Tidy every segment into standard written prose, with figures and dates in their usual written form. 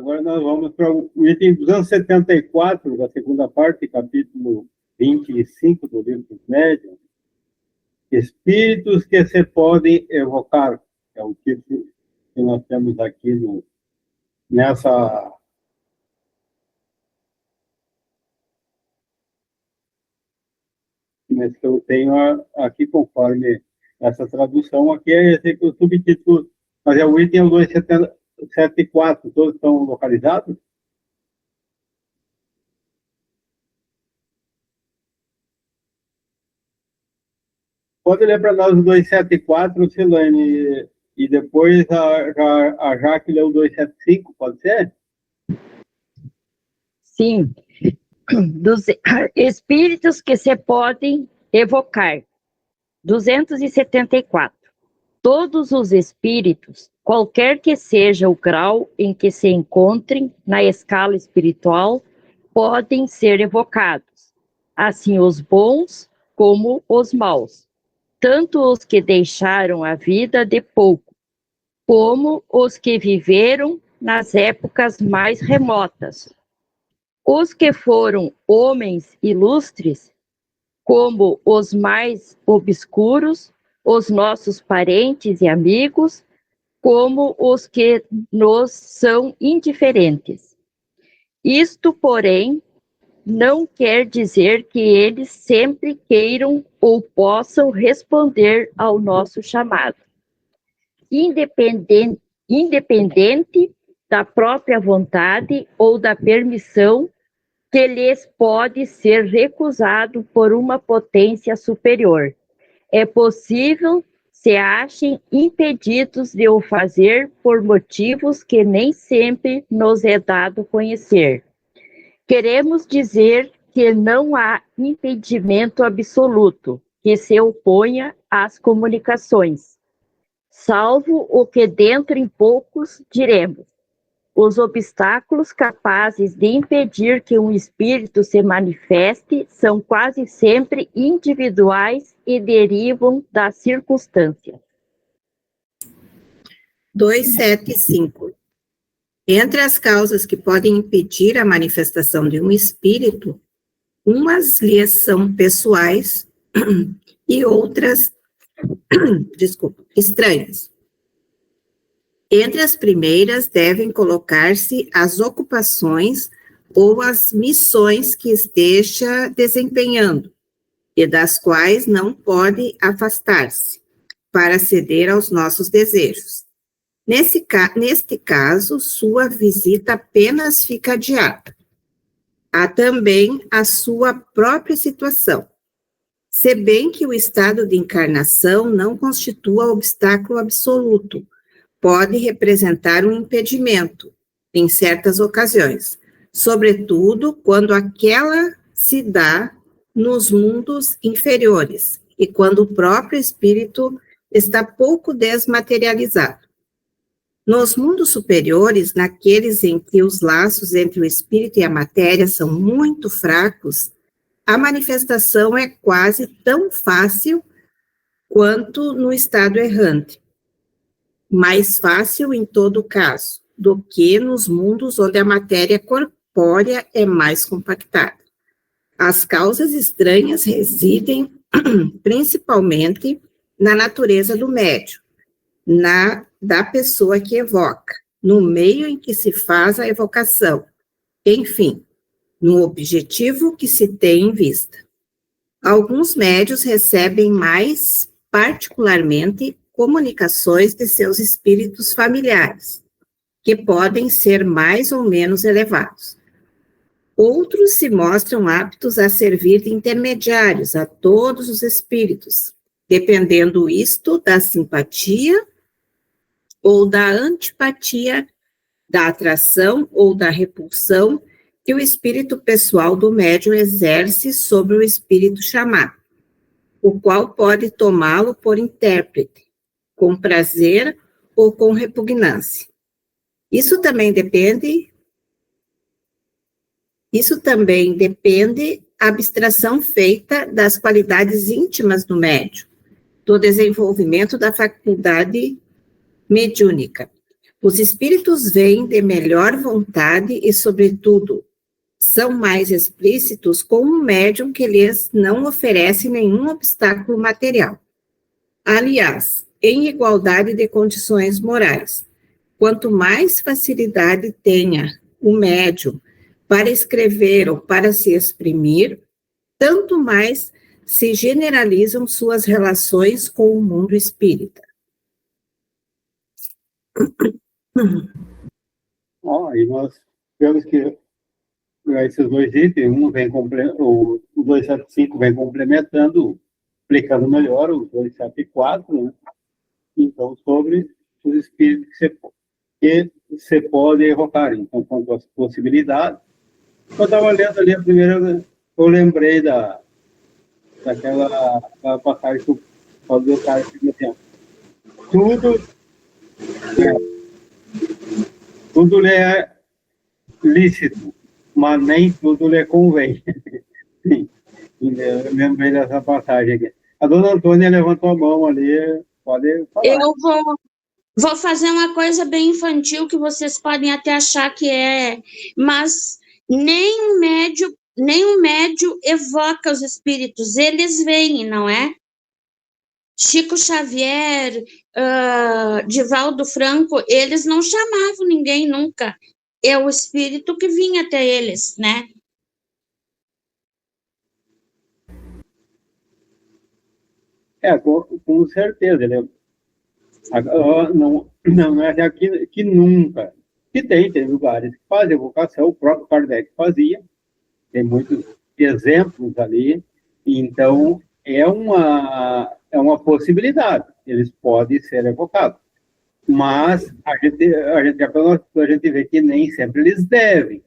Agora nós vamos para o item 274, da segunda parte, capítulo 25 do livro dos médiuns. Espíritos que se podem evocar. É o título que nós temos aqui nessa... Mas que eu tenho aqui, conforme essa tradução, aqui é esse o subtítulo, mas é o item 274, todos estão localizados? Pode ler para nós o 274, Silane, e depois a Jaque lê o 275, pode ser? Sim. Dos espíritos que se podem evocar. 274. Todos os espíritos, qualquer que seja o grau em que se encontrem na escala espiritual, podem ser evocados, assim os bons como os maus, tanto os que deixaram a vida de pouco, como os que viveram nas épocas mais remotas. Os que foram homens ilustres, como os mais obscuros, os nossos parentes e amigos, como os que nos são indiferentes. Isto, porém, não quer dizer que eles sempre queiram ou possam responder ao nosso chamado. Independente da própria vontade ou da permissão que lhes pode ser recusado por uma potência superior. É possível se achem impedidos de o fazer por motivos que nem sempre nos é dado conhecer. Queremos dizer que não há impedimento absoluto que se oponha às comunicações, salvo o que dentro em poucos diremos. Os obstáculos capazes de impedir que um espírito se manifeste são quase sempre individuais e derivam das circunstâncias. 275. Entre as causas que podem impedir a manifestação de um espírito, umas lhes são pessoais e outras, estranhas. Entre as primeiras devem colocar-se as ocupações ou as missões que esteja desempenhando, e das quais não pode afastar-se, para ceder aos nossos desejos. Neste caso, sua visita apenas fica adiada. Há também a sua própria situação. Se bem que o estado de encarnação não constitua obstáculo absoluto, pode representar um impedimento, em certas ocasiões, sobretudo quando aquela se dá nos mundos inferiores e quando o próprio espírito está pouco desmaterializado. Nos mundos superiores, naqueles em que os laços entre o espírito e a matéria são muito fracos, a manifestação é quase tão fácil quanto no estado errante. Mais fácil em todo caso, do que nos mundos onde a matéria corpórea é mais compactada. As causas estranhas residem principalmente na natureza do médium, da pessoa que evoca, no meio em que se faz a evocação, enfim, no objetivo que se tem em vista. Alguns médiuns recebem mais particularmente comunicações de seus espíritos familiares, que podem ser mais ou menos elevados. Outros se mostram aptos a servir de intermediários a todos os espíritos, dependendo isto da simpatia ou da antipatia, da atração ou da repulsão que o espírito pessoal do médium exerce sobre o espírito chamado, o qual pode tomá-lo por intérprete, com prazer ou com repugnância. Isso também depende a abstração feita das qualidades íntimas do médium, do desenvolvimento da faculdade mediúnica. Os espíritos vêm de melhor vontade e, sobretudo, são mais explícitos com um médium que lhes não oferece nenhum obstáculo material. Aliás, em igualdade de condições morais, quanto mais facilidade tenha o médium para escrever ou para se exprimir, tanto mais se generalizam suas relações com o mundo espírita. E nós vemos que esses dois itens, o 275 vem complementando, explicando melhor o 274, né? Então, sobre os espíritos que você pode evocar. Então, quanto às possibilidades, eu estava lendo ali a primeira, eu lembrei daquela passagem que o Paulo do Carlos tinha tempo. Tudo lhe é lícito, mas nem tudo lhe convém. Sim, eu lembrei dessa passagem aqui. A dona Antônia levantou a mão ali, pode falar. Eu vou fazer uma coisa bem infantil que vocês podem até achar que é, mas nem o médio evoca os espíritos, eles vêm, não é? Chico Xavier, Divaldo Franco, eles não chamavam ninguém nunca. É o espírito que vinha até eles, né? Com certeza. Não é que nunca. Que tem lugares que fazem evocação, o próprio Kardec fazia, tem muitos exemplos ali, então é uma possibilidade, eles podem ser evocados. Mas a gente vê que nem sempre eles devem.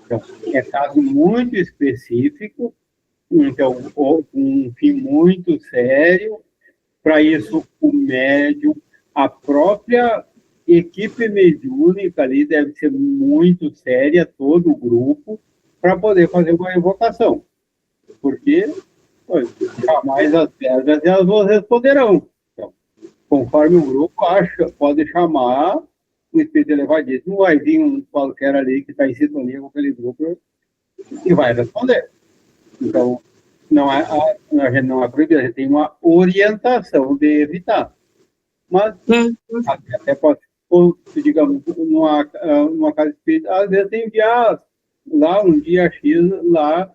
Então, é caso muito específico, então, um fim muito sério. Para isso, o médium, a própria equipe mediúnica ali deve ser muito séria, todo o grupo, para poder fazer uma evocação. Porque jamais as pedras elas vos responderão. Então, conforme o grupo acha, pode chamar o espírito elevadíssimo, vai vir um qualquer ali que está em sintonia com aquele grupo e vai responder. Então, a gente não é proibido, a gente tem uma orientação de evitar. Mas, até pode, digamos, numa casa espírita, às vezes tem dia lá, um dia X, lá,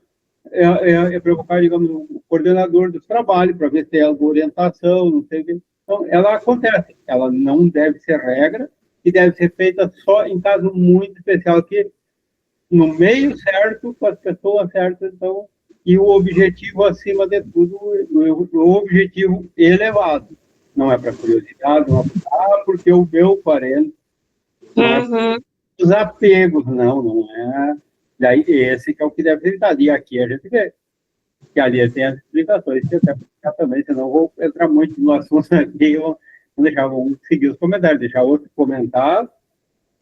é provocar, digamos, o coordenador dos trabalhos, para ver se tem alguma orientação, não sei o que. Então, ela acontece, ela não deve ser regra, e deve ser feita só em caso muito especial, que no meio certo, com as pessoas certas, então, e o objetivo, acima de tudo, o objetivo elevado. Não é para curiosidade, não é porque o meu parente, não é os apegos, não é. Daí, esse que é o que deve ser evitado. E aqui a gente vê que ali tem as explicações, que até também, senão eu vou entrar muito no assunto aqui, vou vamos seguir os comentários, deixar outro comentar.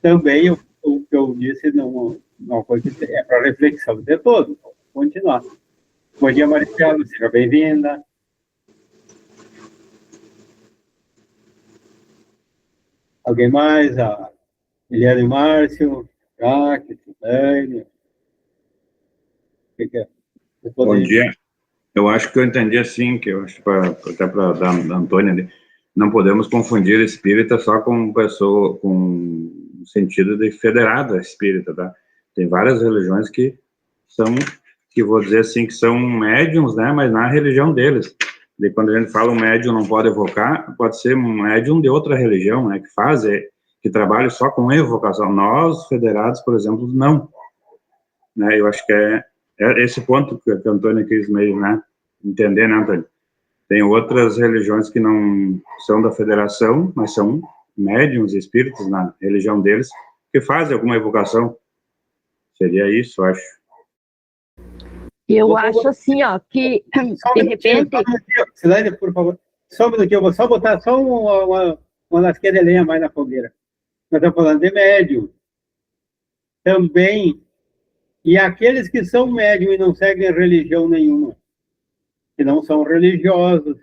Também, o que eu disse, não foi que é para reflexão de todos. Continuar. Bom dia, Maricela, seja bem-vinda. Alguém mais? A Eliane Márcio, Jaque, Sudane. O que é? Bom dia. Eu acho que eu entendi assim, que eu acho até para dar a Antônia, não podemos confundir espírita só com pessoa, com sentido de federada espírita, tá? Tem várias religiões que vou dizer assim, que são médiums, né, mas na religião deles. E quando a gente fala um médium não pode evocar, pode ser um médium de outra religião, né, que trabalha só com evocação. Nós, federados, por exemplo, não. Né, eu acho que é esse ponto que a Antônia quis meio, né, entender, né, Antônio? Tem outras religiões que não são da federação, mas são médiums, espíritos na religião deles, que fazem alguma evocação. Seria isso, eu acho. Eu acho assim, ó, que de repente... Silêncio, por favor. Só um minutinho, eu vou só botar só uma lasqueira de lenha mais na fogueira. Nós estamos falando de médium. Também, e aqueles que são médium e não seguem religião nenhuma, que não são religiosos,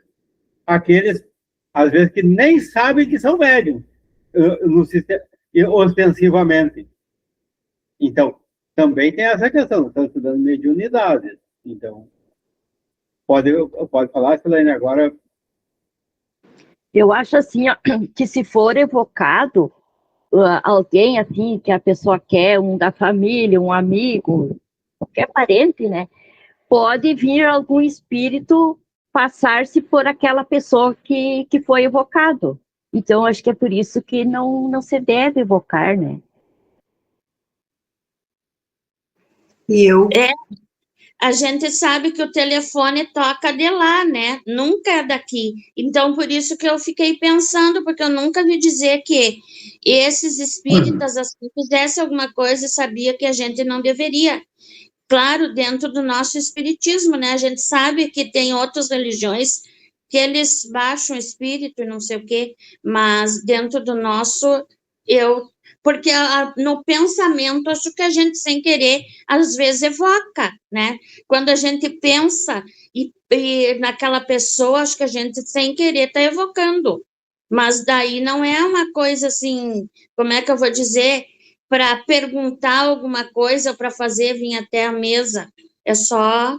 aqueles, às vezes, que nem sabem que são médium. No sistema, ostensivamente. Então, também tem essa questão, estamos estudando mediunidades. Então, pode falar, Silene, agora. Eu acho assim, ó, que se for evocado alguém assim que a pessoa quer, um da família, um amigo, qualquer parente, né? Pode vir algum espírito passar-se por aquela pessoa que foi evocado. Então, acho que é por isso que não se deve evocar, né? E eu A gente sabe que o telefone toca de lá, né? Nunca é daqui. Então, por isso que eu fiquei pensando, porque eu nunca vi dizer que esses espíritas assim fizessem alguma coisa e sabia que a gente não deveria. Claro, dentro do nosso espiritismo, né? A gente sabe que tem outras religiões que eles baixam o espírito e não sei o quê, mas dentro do nosso, porque no pensamento, acho que a gente, sem querer, às vezes evoca, né? Quando a gente pensa e naquela pessoa, acho que a gente, sem querer, está evocando. Mas daí não é uma coisa assim, como é que eu vou dizer? Para perguntar alguma coisa, para fazer vir até a mesa. É só.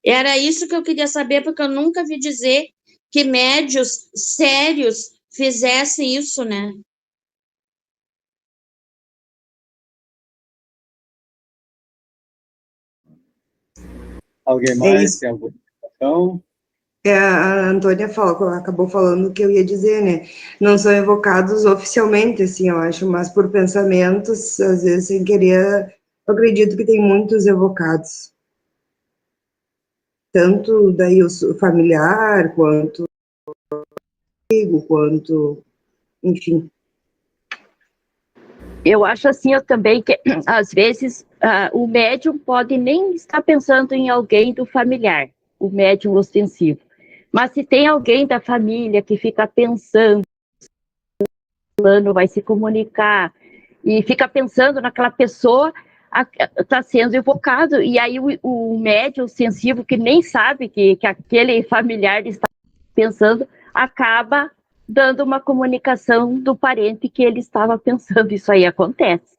Era isso que eu queria saber, porque eu nunca vi dizer que médios sérios fizessem isso, né? Alguém é mais isso. tem alguma questão? A Antônia acabou falando o que eu ia dizer, né? Não são evocados oficialmente, assim, eu acho, mas por pensamentos, às vezes sem querer, eu acredito que tem muitos evocados. Tanto daí o familiar, quanto o amigo, quanto, enfim. Eu acho assim, eu também, que às vezes o médium pode nem estar pensando em alguém do familiar, o médium ostensivo. Mas se tem alguém da família que fica pensando, vai se comunicar, e fica pensando naquela pessoa, está sendo evocado, e aí o médium ostensivo, que nem sabe que aquele familiar está pensando, acaba dando uma comunicação do parente que ele estava pensando. Isso aí acontece.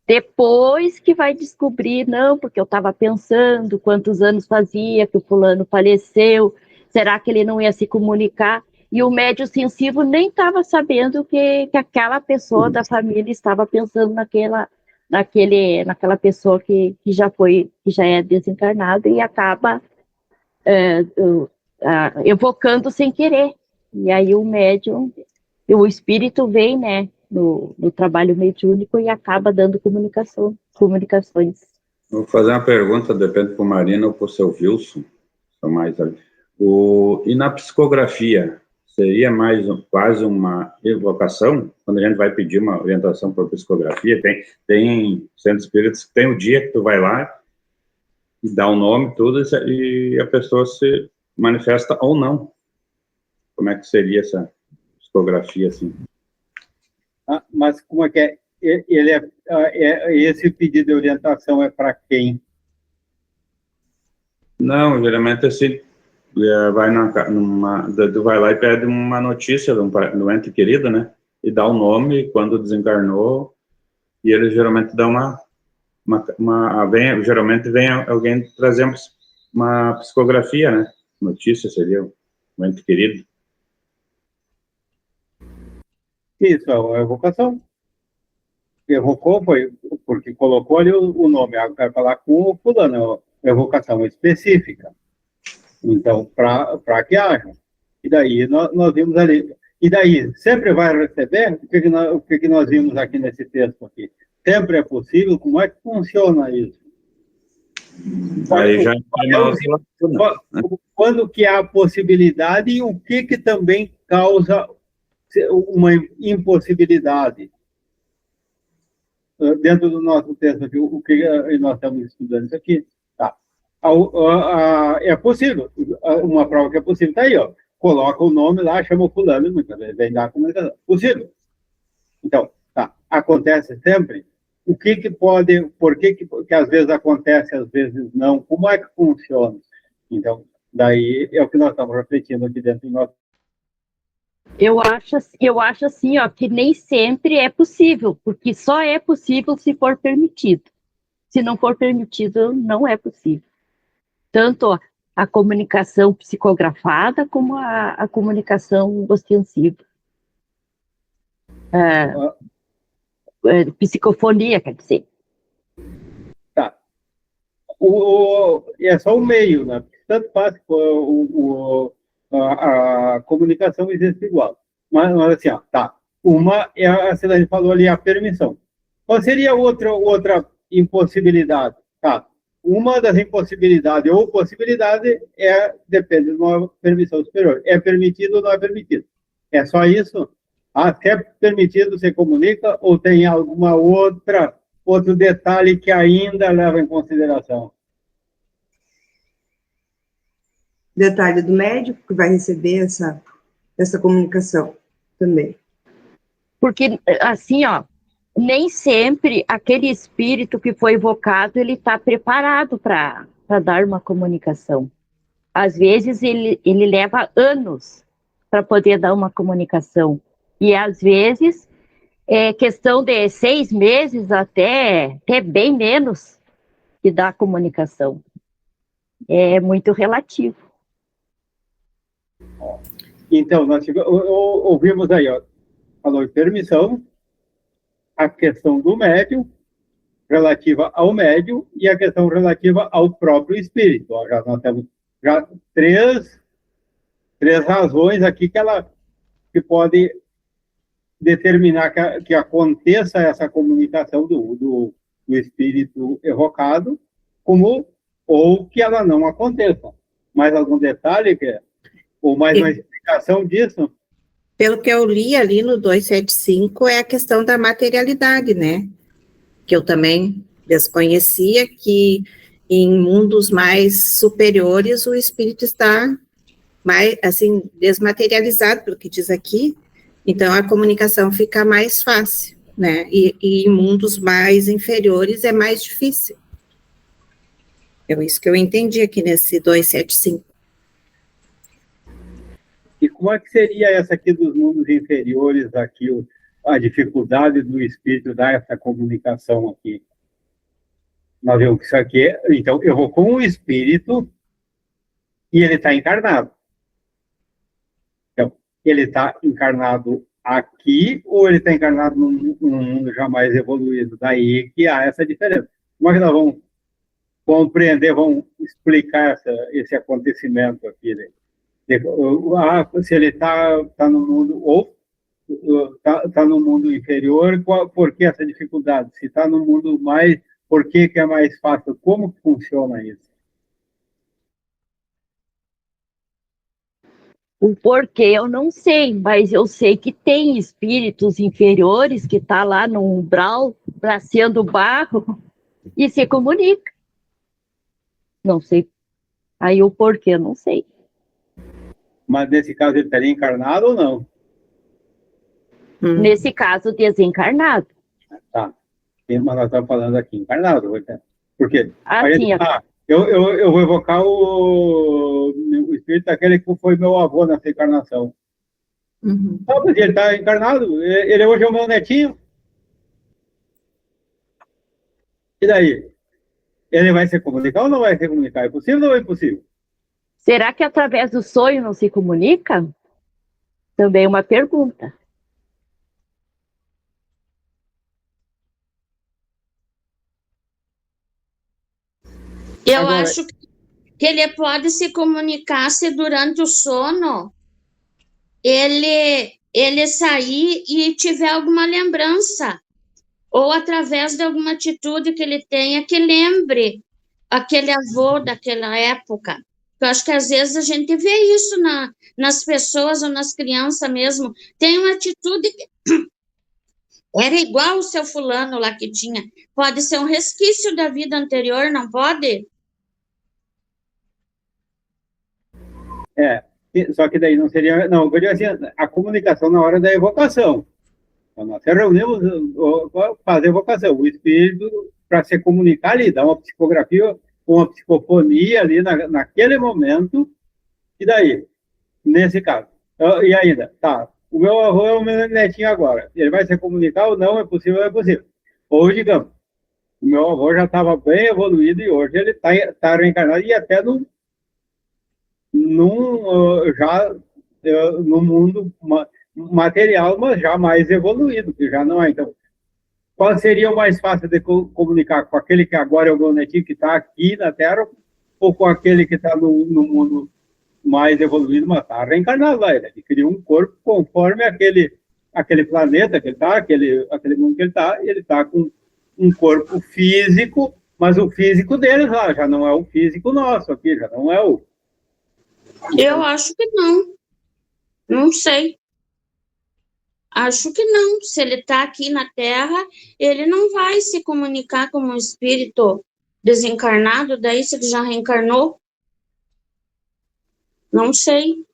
Depois que vai descobrir, não, porque eu estava pensando quantos anos fazia que o fulano faleceu, será que ele não ia se comunicar? E o médium sensível nem estava sabendo que aquela pessoa da família estava pensando naquela pessoa que já é desencarnada e acaba evocando sem querer. E aí o médium, o espírito vem, né, no trabalho mediúnico e acaba dando comunicações. Vou fazer uma pergunta, depende para o Marina ou para o seu Wilson, são mais ali. E na psicografia, seria mais quase uma evocação? Quando a gente vai pedir uma orientação para psicografia, tem centros espíritas que tem o dia que tu vai lá e dá o nome, tudo, e a pessoa se manifesta ou não. Como é que seria essa psicografia, assim? Mas como é que é? Esse pedido de orientação é para quem? Não, geralmente assim, vai lá e pede uma notícia do ente querido, né? E dá o nome, quando desencarnou, e eles geralmente dão geralmente vem alguém trazer uma psicografia, né? Notícia seria o ente querido. Isso, é uma evocação. Evocou, foi porque colocou ali o nome, vai falar com o fulano, é uma evocação específica. Então, para que haja. E daí nós vimos ali. E daí, sempre vai receber? O que nós vimos aqui nesse texto aqui? Sempre é possível? Como é que funciona isso? Aí já quando que há a possibilidade e o que também causa uma impossibilidade? Dentro do nosso texto aqui, o que nós estamos estudando isso aqui, tá? É possível, uma prova que é possível, está aí, ó. Coloca o nome lá, chama o fulano, muitas vezes vem dar a comunicação. Possível. Então, tá. Acontece sempre. O que pode, por que às vezes acontece, às vezes não? Como é que funciona? Então, daí é o que nós estamos refletindo aqui dentro do nosso. Eu acho assim, ó, que nem sempre é possível, porque só é possível se for permitido. Se não for permitido, não é possível. Tanto a comunicação psicografada como a comunicação ostensiva. Psicofonia, quer dizer. Tá. É só o meio, né? Tanto faz que a comunicação existe igual. Mas assim, ó, tá. Uma é a Celane falou ali, a permissão. Qual seria outra impossibilidade? Tá. Uma das impossibilidades ou possibilidade depende de uma permissão superior. É permitido ou não é permitido? É só isso? Se é permitido, você comunica ou tem alguma outro detalhe que ainda leva em consideração? Detalhe do médico que vai receber essa comunicação também. Porque, assim, ó, nem sempre aquele espírito que foi evocado, ele está preparado para dar uma comunicação. Às vezes, ele leva anos para poder dar uma comunicação. E, às vezes, é questão de 6 meses até bem menos que dá a comunicação. É muito relativo. Então, nós ouvimos aí, ó, falou de permissão, a questão do médium, relativa ao médium, e a questão relativa ao próprio espírito. Ó, nós temos três razões aqui que pode determinar que aconteça essa comunicação do espírito evocado, ou que ela não aconteça. Mais algum detalhe, ou mais uma explicação disso? Pelo que eu li ali no 275, é a questão da materialidade, né? Que eu também desconhecia, que em mundos mais superiores o espírito está mais, assim, desmaterializado, pelo que diz aqui, então a comunicação fica mais fácil, né? E em mundos mais inferiores é mais difícil. É isso que eu entendi aqui nesse 275. E como é que seria essa aqui dos mundos inferiores, aqui, a dificuldade do espírito dar essa comunicação aqui? Nós vemos que isso aqui então, eu vou com o espírito e ele está encarnado. Então, ele está encarnado aqui ou ele está encarnado num mundo jamais evoluído? Daí que há essa diferença. Como é que nós vamos compreender, vamos explicar esse acontecimento aqui, né? Se ele está no mundo, ou está no mundo inferior, por que essa dificuldade? Se está no mundo mais, por que é mais fácil? Como que funciona isso? O porquê eu não sei, mas eu sei que tem espíritos inferiores que tá lá no umbral, braceando barro, e se comunica. Não sei. Aí o porquê eu não sei. Mas nesse caso ele estaria encarnado ou não? Nesse caso, desencarnado. Tá. Mas nós estamos falando aqui encarnado. Por quê? Assim, eu vou evocar o espírito daquele que foi meu avô nessa encarnação. Mas ele está encarnado. Ele hoje é o meu netinho. E daí? Ele vai se comunicar ou não vai se comunicar? É possível ou é impossível? será que através do sonho não se comunica? Também uma pergunta. Eu Agora, acho que ele pode se comunicar se durante o sono ele sair e tiver alguma lembrança, ou através de alguma atitude que ele tenha que lembre aquele avô daquela época. Eu acho que às vezes a gente vê isso nas pessoas ou nas crianças mesmo. Tem uma atitude que era igual o seu fulano lá que tinha. Pode ser um resquício da vida anterior, não pode? Só que daí não seria... Não, eu digo assim, a comunicação na hora da evocação. Então, nós reunimos, fazer evocação. O espírito, para se comunicar ali, dar uma psicografia, uma psicofonia ali naquele momento, e daí, nesse caso. E ainda, tá, o meu avô é o meu netinho agora. Ele vai se comunicar ou não? É possível, é possível. Ou, digamos, o meu avô já estava bem evoluído e hoje ele está reencarnado e até no mundo material, mas já mais evoluído, que já não é. Então, qual seria o mais fácil de comunicar? Com aquele que agora é o meu netinho, que está aqui na Terra, ou com aquele que está no mundo mais evoluído, mas está reencarnado lá? Ele cria um corpo conforme aquele planeta que ele está, aquele mundo que ele está com um corpo físico, mas o físico deles lá já não é o físico nosso aqui, já não é o... Eu acho que não. Não sei. Acho que não. Se ele está aqui na Terra, ele não vai se comunicar como um espírito desencarnado, daí se ele já reencarnou. Não sei.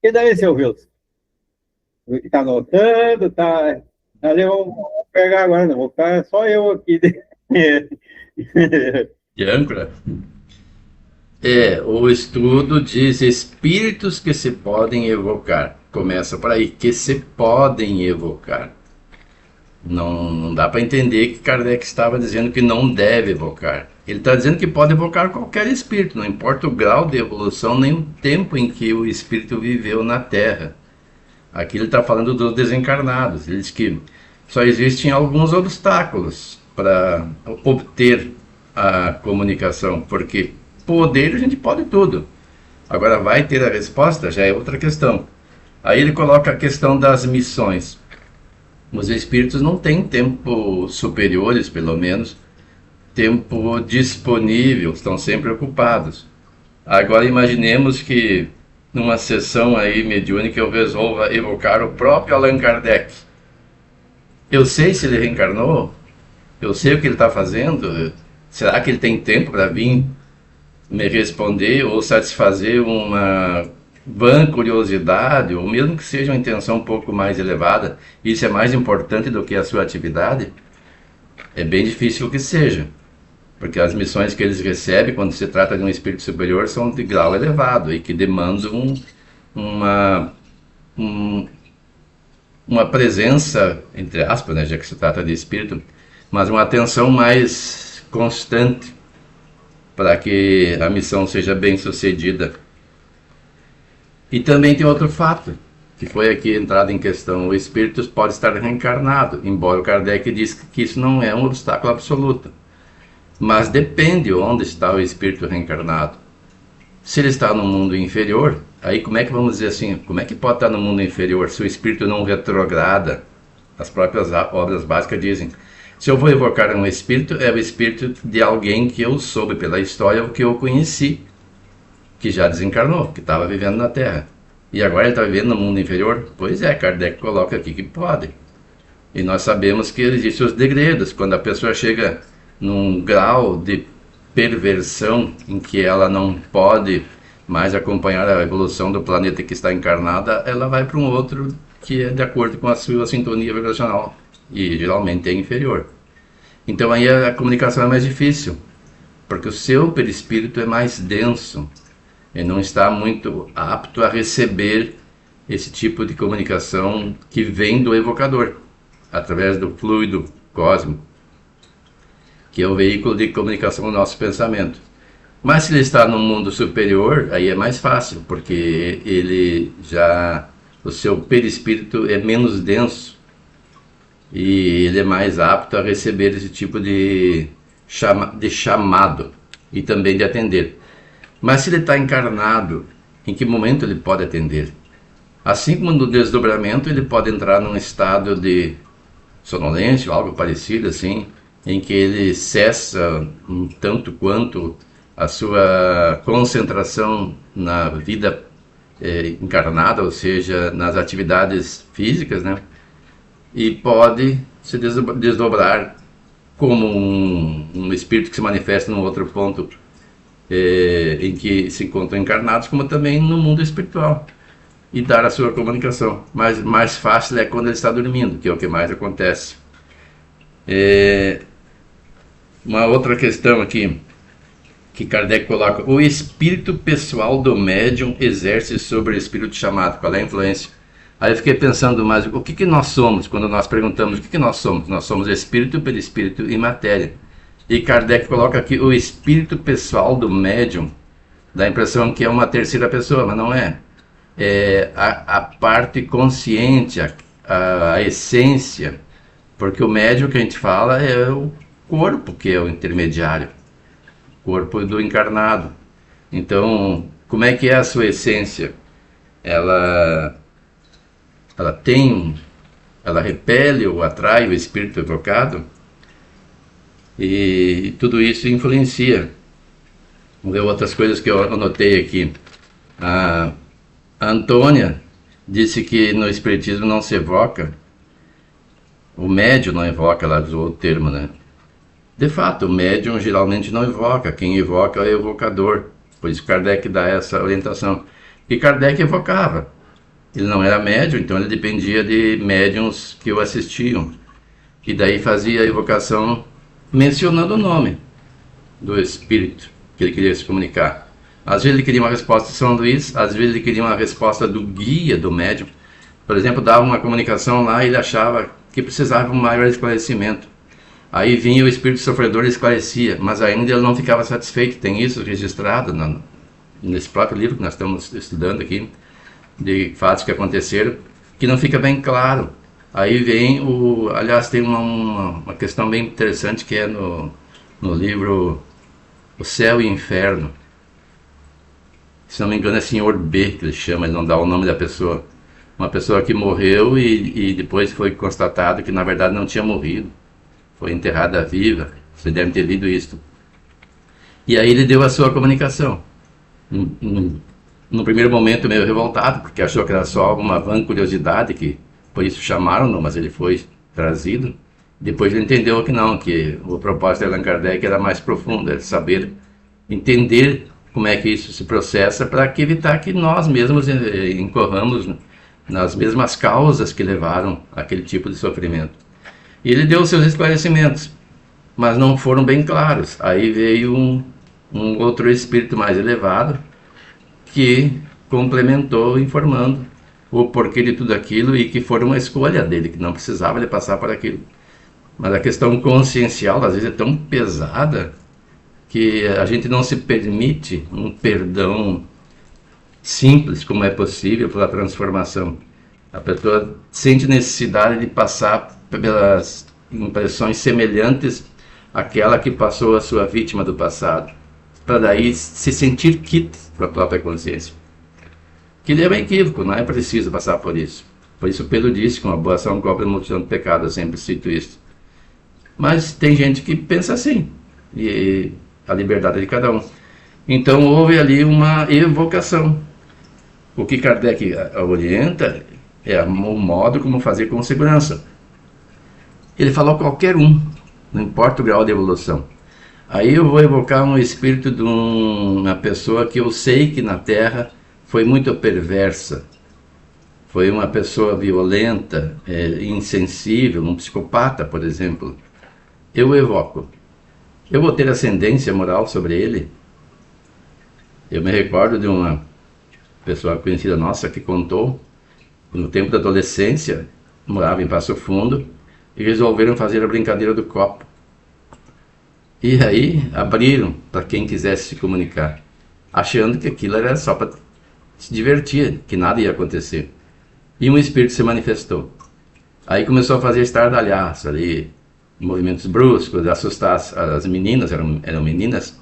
E daí, seu Wilson? Que está anotando, tá... Ali vamos pegar agora, não vou ficar só eu aqui. De âncora? O estudo diz espíritos que se podem evocar. Começa por aí, que se podem evocar. Não dá para entender que Kardec estava dizendo que não deve evocar. Ele está dizendo que pode evocar qualquer espírito, não importa o grau de evolução nem o tempo em que o espírito viveu na Terra. Aqui ele está falando dos desencarnados. Ele diz que só existem alguns obstáculos para obter a comunicação, porque poder a gente pode tudo. Agora vai ter a resposta, já é outra questão. Aí ele coloca a questão das missões. Os espíritos não têm tempo superiores, pelo menos, tempo disponível, estão sempre ocupados. Agora imaginemos que numa sessão aí mediúnica eu resolva evocar o próprio Allan Kardec. Eu sei se ele reencarnou? Eu sei o que ele está fazendo? Será que ele tem tempo para vir me responder ou satisfazer uma vã curiosidade, ou mesmo que seja uma intenção um pouco mais elevada? Isso é mais importante do que a sua atividade? É bem difícil que seja, porque as missões que eles recebem quando se trata de um espírito superior são de grau elevado e que demandam uma presença, entre aspas, né, já que se trata de espírito, mas uma atenção mais constante para que a missão seja bem sucedida. E também tem outro fato, que foi aqui entrado em questão: o espírito pode estar reencarnado, embora o Kardec diz que isso não é um obstáculo absoluto. Mas depende onde está o espírito reencarnado. Se ele está no mundo inferior, aí como é que vamos dizer assim, como é que pode estar no mundo inferior se o espírito não retrograda? As próprias obras básicas dizem: se eu vou evocar um espírito, é o espírito de alguém que eu soube pela história, ou que eu conheci, que já desencarnou, que estava vivendo na Terra. E agora ele está vivendo no mundo inferior? Pois é, Kardec coloca aqui que pode. E nós sabemos que existem os degredos. Quando a pessoa chega num grau de perversão em que ela não pode mais acompanhar a evolução do planeta que está encarnada, ela vai para um outro que é de acordo com a sua sintonia vibracional, e geralmente é inferior. Então aí a comunicação é mais difícil, porque o seu perispírito é mais denso e não está muito apto a receber esse tipo de comunicação que vem do evocador, através do fluido cósmico, que é o veículo de comunicação do nosso pensamento. Mas se ele está no mundo superior, aí é mais fácil, porque o seu perispírito é menos denso e ele é mais apto a receber esse tipo de chamado e também de atender. Mas se ele está encarnado, em que momento ele pode atender? Assim como no desdobramento, ele pode entrar num estado de sonolência, algo parecido assim, em que ele cessa um tanto quanto a sua concentração na vida encarnada, ou seja, nas atividades físicas, né? E pode se desdobrar como um espírito que se manifesta num outro ponto em que se encontram encarnados, como também no mundo espiritual, e dar a sua comunicação. Mas mais fácil é quando ele está dormindo, que é o que mais acontece. Uma outra questão aqui: que Kardec coloca: o espírito pessoal do médium exerce sobre o espírito chamado. Qual é a influência? Aí eu fiquei pensando, mas o que nós somos? Quando nós perguntamos o que nós somos? Nós somos espírito, perispírito e matéria. E Kardec coloca aqui o espírito pessoal do médium. Dá a impressão que é uma terceira pessoa, mas não é. É a parte consciente, a essência. Porque o médium que a gente fala é o corpo, que é o intermediário. Corpo do encarnado. Então, como é que é a sua essência? Ela repele ou atrai o espírito evocado, e tudo isso influencia. Vamos ver outras coisas que eu anotei aqui. A Antônia disse que no espiritismo não se evoca, o médium não evoca, ela usou o termo, né? De fato, o médium geralmente não evoca, quem evoca é o evocador. Por isso Kardec dá essa orientação. E Kardec evocava. Ele não era médium, então ele dependia de médiums que o assistiam. E daí fazia a evocação mencionando o nome do espírito que ele queria se comunicar. Às vezes ele queria uma resposta de São Luís, às vezes ele queria uma resposta do guia do médium. Por exemplo, dava uma comunicação lá e ele achava que precisava de um maior esclarecimento. Aí vinha o espírito sofredor e esclarecia, mas ainda ele não ficava satisfeito. Tem isso registrado nesse próprio livro que nós estamos estudando aqui, de fatos que aconteceram, que não fica bem claro. Aí vem aliás, tem uma questão bem interessante que é no livro O Céu e o Inferno. Se não me engano é Senhor B, que ele chama, ele não dá o nome da pessoa. Uma pessoa que morreu e depois foi constatado que na verdade não tinha morrido. Foi enterrada viva. Você deve ter lido isso. E aí ele deu a sua comunicação. No primeiro momento meio revoltado, porque achou que era só uma vã curiosidade, que por isso chamaram-no, mas ele foi trazido. Depois ele entendeu que não, que o propósito de Allan Kardec era mais profundo, é saber entender como é que isso se processa, para evitar que nós mesmos incorramos nas mesmas causas que levaram aquele tipo de sofrimento. E ele deu seus esclarecimentos, mas não foram bem claros. Aí veio um outro espírito mais elevado, que complementou informando o porquê de tudo aquilo e que foi uma escolha dele, que não precisava ele passar por aquilo. Mas a questão consciencial às vezes é tão pesada que a gente não se permite um perdão simples como é possível pela transformação. A pessoa sente necessidade de passar pelas impressões semelhantes àquela que passou a sua vítima do passado, para daí se sentir quite para a própria consciência. Que é um equívoco, não é preciso passar por isso. Por isso Pedro disse que uma boa ação cobre a multidão de pecados, eu sempre cito isso. Mas tem gente que pensa assim, e a liberdade é de cada um. Então houve ali uma evocação. O que Kardec orienta é o modo como fazer com segurança. Ele falou qualquer um, não importa o grau de evolução. Aí eu vou evocar um espírito de uma pessoa que eu sei que na Terra foi muito perversa, foi uma pessoa violenta, insensível, um psicopata, por exemplo. Eu evoco. Eu vou ter ascendência moral sobre ele? Eu me recordo de uma pessoa conhecida nossa que contou, no tempo da adolescência, morava em Passo Fundo, e resolveram fazer a brincadeira do copo. E aí abriram para quem quisesse se comunicar, achando que aquilo era só para se divertir, que nada ia acontecer. E um espírito se manifestou. Aí começou a fazer estardalhaço ali, movimentos bruscos, assustar as meninas, eram meninas.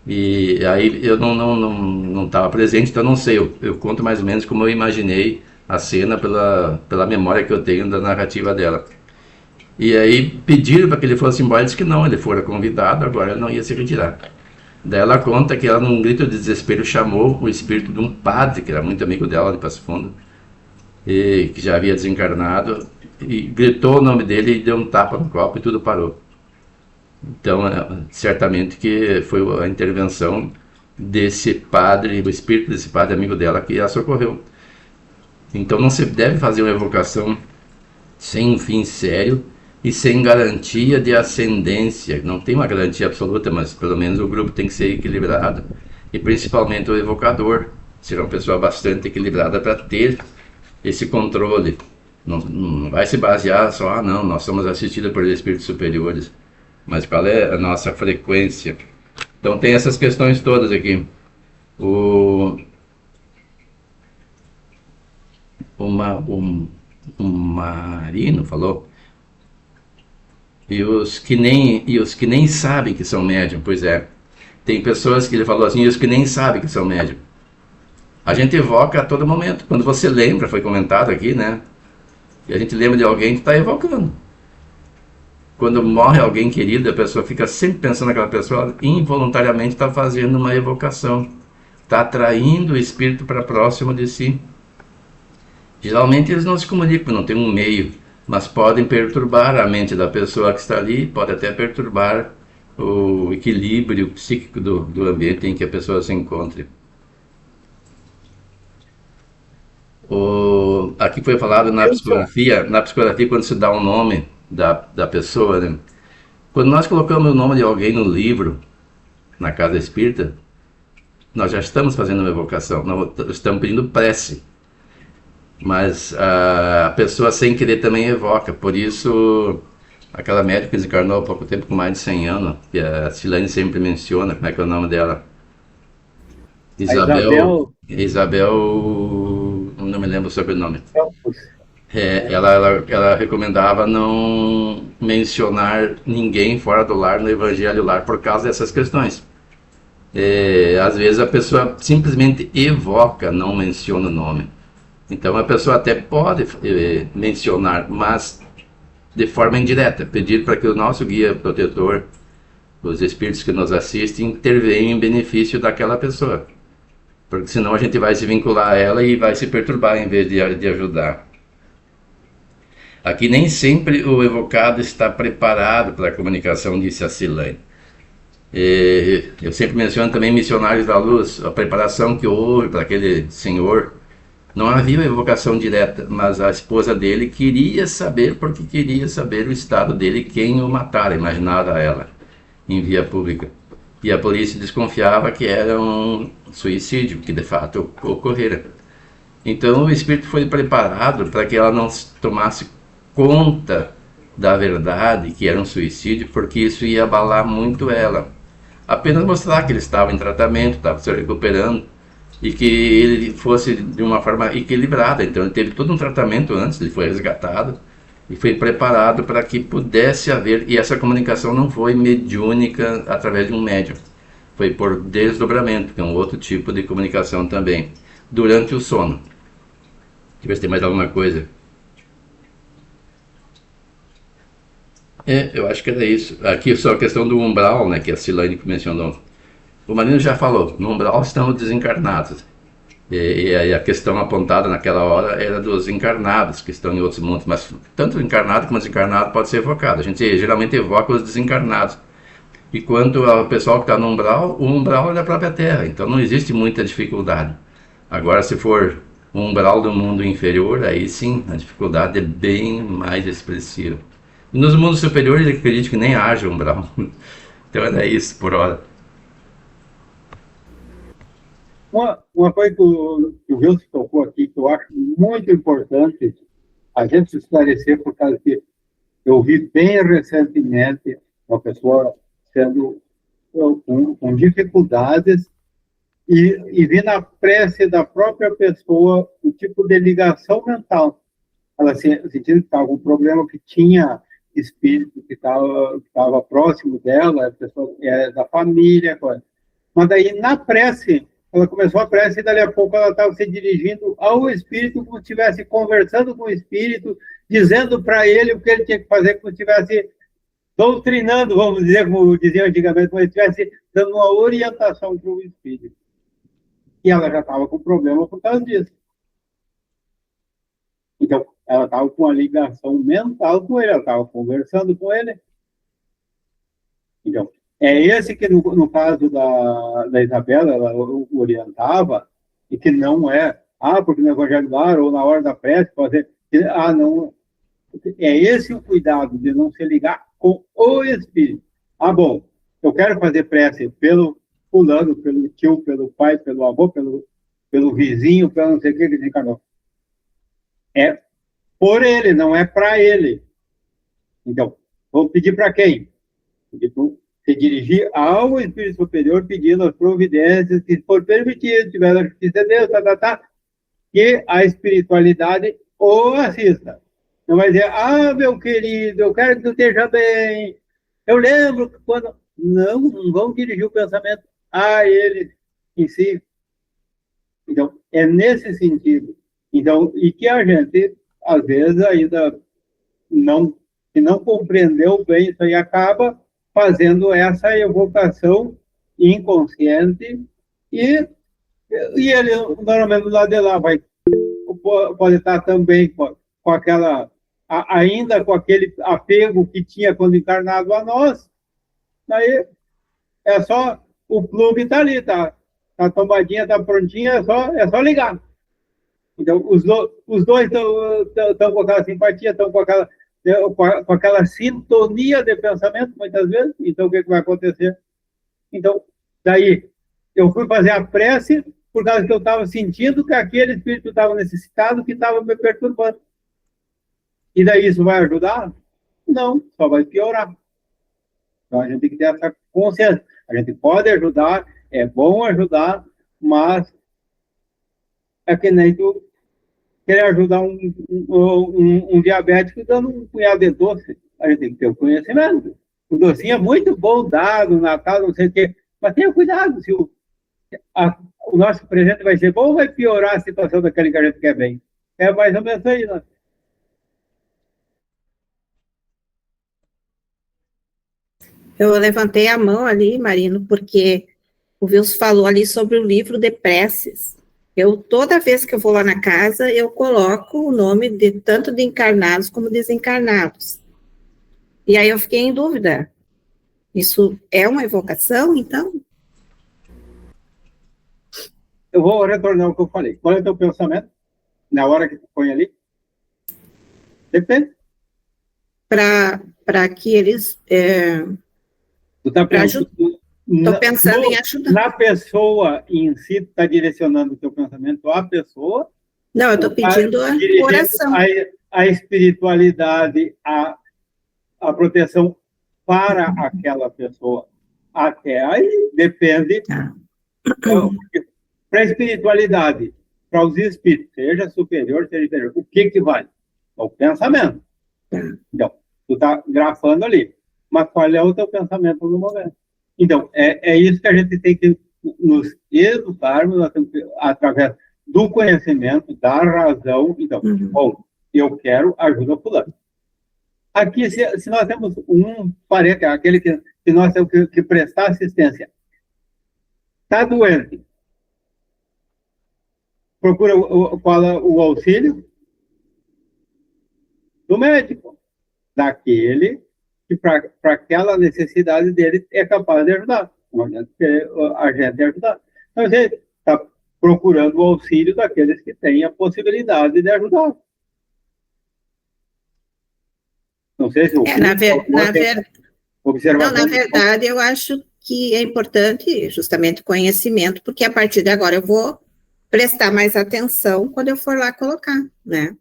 E aí eu não estava presente, então não sei, eu conto mais ou menos como eu imaginei a cena pela memória que eu tenho da narrativa dela. E aí pediram para que ele fosse embora, ele disse que não, ele fora convidado, agora ele não ia se retirar. Daí ela conta que ela, num grito de desespero, chamou o espírito de um padre, que era muito amigo dela de Passo Fundo, e que já havia desencarnado, e gritou o nome dele e deu um tapa no copo e tudo parou. Então, certamente que foi a intervenção desse padre, o espírito desse padre amigo dela, que a socorreu. Então não se deve fazer uma evocação sem um fim sério, e sem garantia de ascendência. Não tem uma garantia absoluta, mas pelo menos o grupo tem que ser equilibrado. E principalmente o evocador será uma pessoa bastante equilibrada para ter esse controle. Não vai se basear só, não, nós somos assistidos por espíritos superiores, mas qual é a nossa frequência? Então tem essas questões todas aqui. O Marino falou, e os que nem sabem que são médium, pois é, tem pessoas que ele falou assim, e os que nem sabem que são médium. A gente evoca a todo momento, quando você lembra, foi comentado aqui, né? E a gente lembra de alguém que está evocando. Quando morre alguém querido, a pessoa fica sempre pensando naquela pessoa, involuntariamente está fazendo uma evocação, está atraindo o espírito para próximo de si. Geralmente eles não se comunicam, não tem um meio, mas podem perturbar a mente da pessoa que está ali, pode até perturbar o equilíbrio psíquico do ambiente em que a pessoa se encontre. Aqui foi falado na psicografia, quando se dá o nome da pessoa, né? Quando nós colocamos o nome de alguém no livro, na casa espírita, nós já estamos fazendo uma evocação, nós estamos pedindo prece. Mas a pessoa sem querer também evoca, por isso aquela médica que desencarnou há pouco tempo, com mais de 100 anos, que a Silane sempre menciona, como é que é o nome dela? Isabel, não me lembro o sobrenome. Ela recomendava não mencionar ninguém fora do lar no Evangelho Lar por causa dessas questões. Às vezes a pessoa simplesmente evoca, não menciona o nome. Então a pessoa até pode mencionar, mas de forma indireta, pedir para que o nosso guia protetor, os espíritos que nos assistem, intervenham em benefício daquela pessoa. Porque senão a gente vai se vincular a ela e vai se perturbar em vez de ajudar. Aqui nem sempre o evocado está preparado para a comunicação, disse a Silane. Eu sempre menciono também Missionários da Luz, a preparação que houve para aquele senhor. Não havia evocação direta, mas a esposa dele queria saber, porque queria saber o estado dele, quem o matara, imaginava ela, em via pública. E a polícia desconfiava que era um suicídio, que de fato ocorrera. Então o espírito foi preparado para que ela não tomasse conta da verdade, que era um suicídio, porque isso ia abalar muito ela. Apenas mostrar que ele estava em tratamento, estava se recuperando, e que ele fosse de uma forma equilibrada. Então ele teve todo um tratamento antes, ele foi resgatado e foi preparado para que pudesse haver, e essa comunicação não foi mediúnica através de um médium, foi por desdobramento, que é um outro tipo de comunicação também, durante o sono. Deixa eu ver se tem mais alguma coisa. Eu acho que era isso. Aqui só a questão do umbral, né, que a Silane mencionou. O Marino já falou, no umbral estão os desencarnados. E a questão apontada naquela hora era dos encarnados, que estão em outros mundos. Mas tanto o encarnado como o desencarnado pode ser evocado. A gente geralmente evoca os desencarnados. E quanto ao pessoal que está no umbral, o umbral é da própria Terra. Então não existe muita dificuldade. Agora, se for o umbral do mundo inferior, aí sim, a dificuldade é bem mais expressiva. E nos mundos superiores, eu acredito que nem haja umbral. Então era isso por hora. Uma coisa que o Wilson tocou aqui, que eu acho muito importante a gente esclarecer, por causa que eu vi bem recentemente uma pessoa sendo com dificuldades e vi na prece da própria pessoa o tipo de ligação mental. Ela sentiu que estava com um problema, que tinha espírito que estava próximo dela, a pessoa da família, mas daí na prece ela começou a prece e dali a pouco ela estava se dirigindo ao espírito, como se estivesse conversando com o espírito, dizendo para ele o que ele tinha que fazer, como se estivesse doutrinando, vamos dizer, como diziam antigamente, como se estivesse dando uma orientação para o espírito. E ela já estava com problema por causa disso. Então, ela estava com uma ligação mental com ele, ela estava conversando com ele. Então, é esse que, no caso da Isabela, ela orientava, e que não é, porque no Evangelho Lar, ou na hora da prece, fazer, não, é esse o cuidado de não se ligar com o espírito. Ah, bom, eu quero fazer prece pelo fulano, pelo tio, pelo pai, pelo avô, pelo vizinho, pelo não sei o que desencarnou. É por ele, não é para ele. Então, vou pedir para quem? Pedir para se dirigir ao Espírito Superior, pedindo as providências que for permitido, tiver a justiça de Deus, que a espiritualidade o assista. Não vai dizer, ah, meu querido, eu quero que tu esteja bem. Eu lembro que quando... Não vão dirigir o pensamento a ele em si. Então, é nesse sentido. Então, e que a gente, às vezes, ainda não compreendeu bem isso aí, acaba fazendo essa evocação inconsciente e ele, normalmente, do lado de lá, pode estar também com aquela, ainda com aquele apego que tinha quando encarnado a nós. Daí é só, o plug está ali, tá tombadinha, está prontinha, é só ligar. Então, os dois estão com aquela simpatia, estão com aquela sintonia de pensamento, muitas vezes. Então, o que vai acontecer? Então, daí, eu fui fazer a prece por causa que eu estava sentindo que aquele espírito estava necessitado, que estava me perturbando. E daí isso vai ajudar? Não, só vai piorar. Então, a gente tem que ter essa consciência. A gente pode ajudar, é bom ajudar, mas é que nem tu querer ajudar um diabético dando um punhado de doce. A gente tem que ter o conhecimento. O docinho é muito bom dado no Natal, não sei o quê, mas tenha cuidado se o nosso presente vai ser bom ou vai piorar a situação daquele que a gente quer bem. É mais ou menos aí, né? Eu levantei a mão ali, Marino, porque o Wilson falou ali sobre o livro de preces. Toda vez que eu vou lá na casa, eu coloco o nome tanto de encarnados como desencarnados. E aí eu fiquei em dúvida. Isso é uma evocação, então? Eu vou retornar ao que eu falei. Qual é o teu pensamento na hora que tu põe ali? Depende. Para que eles... Tu tá pensando... Estou pensando em ajudar. Na pessoa em si, tu está direcionando o teu pensamento à pessoa? Não, eu estou pedindo a oração. A espiritualidade, a proteção para aquela pessoa. Até aí depende. Para a espiritualidade, para os espíritos, seja superior, seja inferior, o que vale? O pensamento. Então, tu está grafando ali. Mas qual é o teu pensamento no momento? Então, é isso que a gente tem que nos educarmos através do conhecimento, da razão. Então, bom, eu quero ajuda fulano. Aqui, se nós temos um parente, aquele que nós temos que prestar assistência, está doente, procura o auxílio do médico, daquele que para aquela necessidade dele é capaz de ajudar. A gente ajudar. Então, a gente está procurando o auxílio daqueles que têm a possibilidade de ajudar. Não sei se na verdade, eu acho que é importante justamente conhecimento, porque a partir de agora eu vou prestar mais atenção quando eu for lá colocar, né?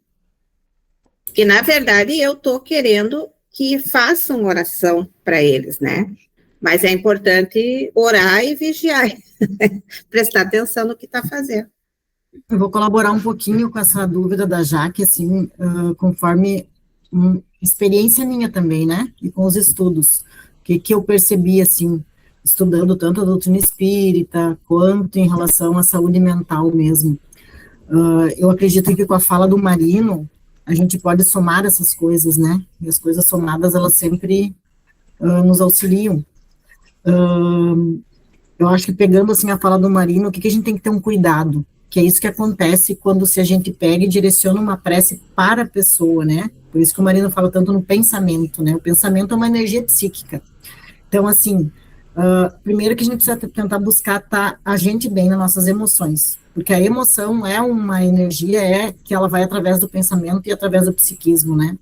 Porque, na verdade, eu estou querendo que façam oração para eles, né? Mas é importante orar e vigiar, prestar atenção no que está fazendo. Eu vou colaborar um pouquinho com essa dúvida da Jaque, assim, conforme experiência minha também, né? E com os estudos. O que eu percebi, assim, estudando tanto a doutrina espírita, quanto em relação à saúde mental mesmo. Eu acredito que com a fala do Marino, a gente pode somar essas coisas, né? E as coisas somadas, elas sempre nos auxiliam. Eu acho que pegando, assim, a fala do Marino, o que a gente tem que ter um cuidado? Que é isso que acontece se a gente pega e direciona uma prece para a pessoa, né? Por isso que o Marino fala tanto no pensamento, né? O pensamento é uma energia psíquica. Então, assim, primeiro que a gente precisa tentar buscar estar a gente bem nas nossas emoções. Porque a emoção é uma energia, que ela vai através do pensamento e através do psiquismo, né?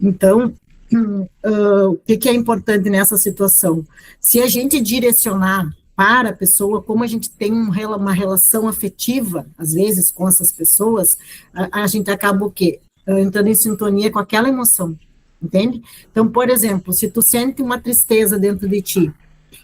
Então, o que é importante nessa situação? Se a gente direcionar para a pessoa, como a gente tem uma relação afetiva, às vezes, com essas pessoas, a gente acaba o quê? Entrando em sintonia com aquela emoção, entende? Então, por exemplo, se tu sente uma tristeza dentro de ti,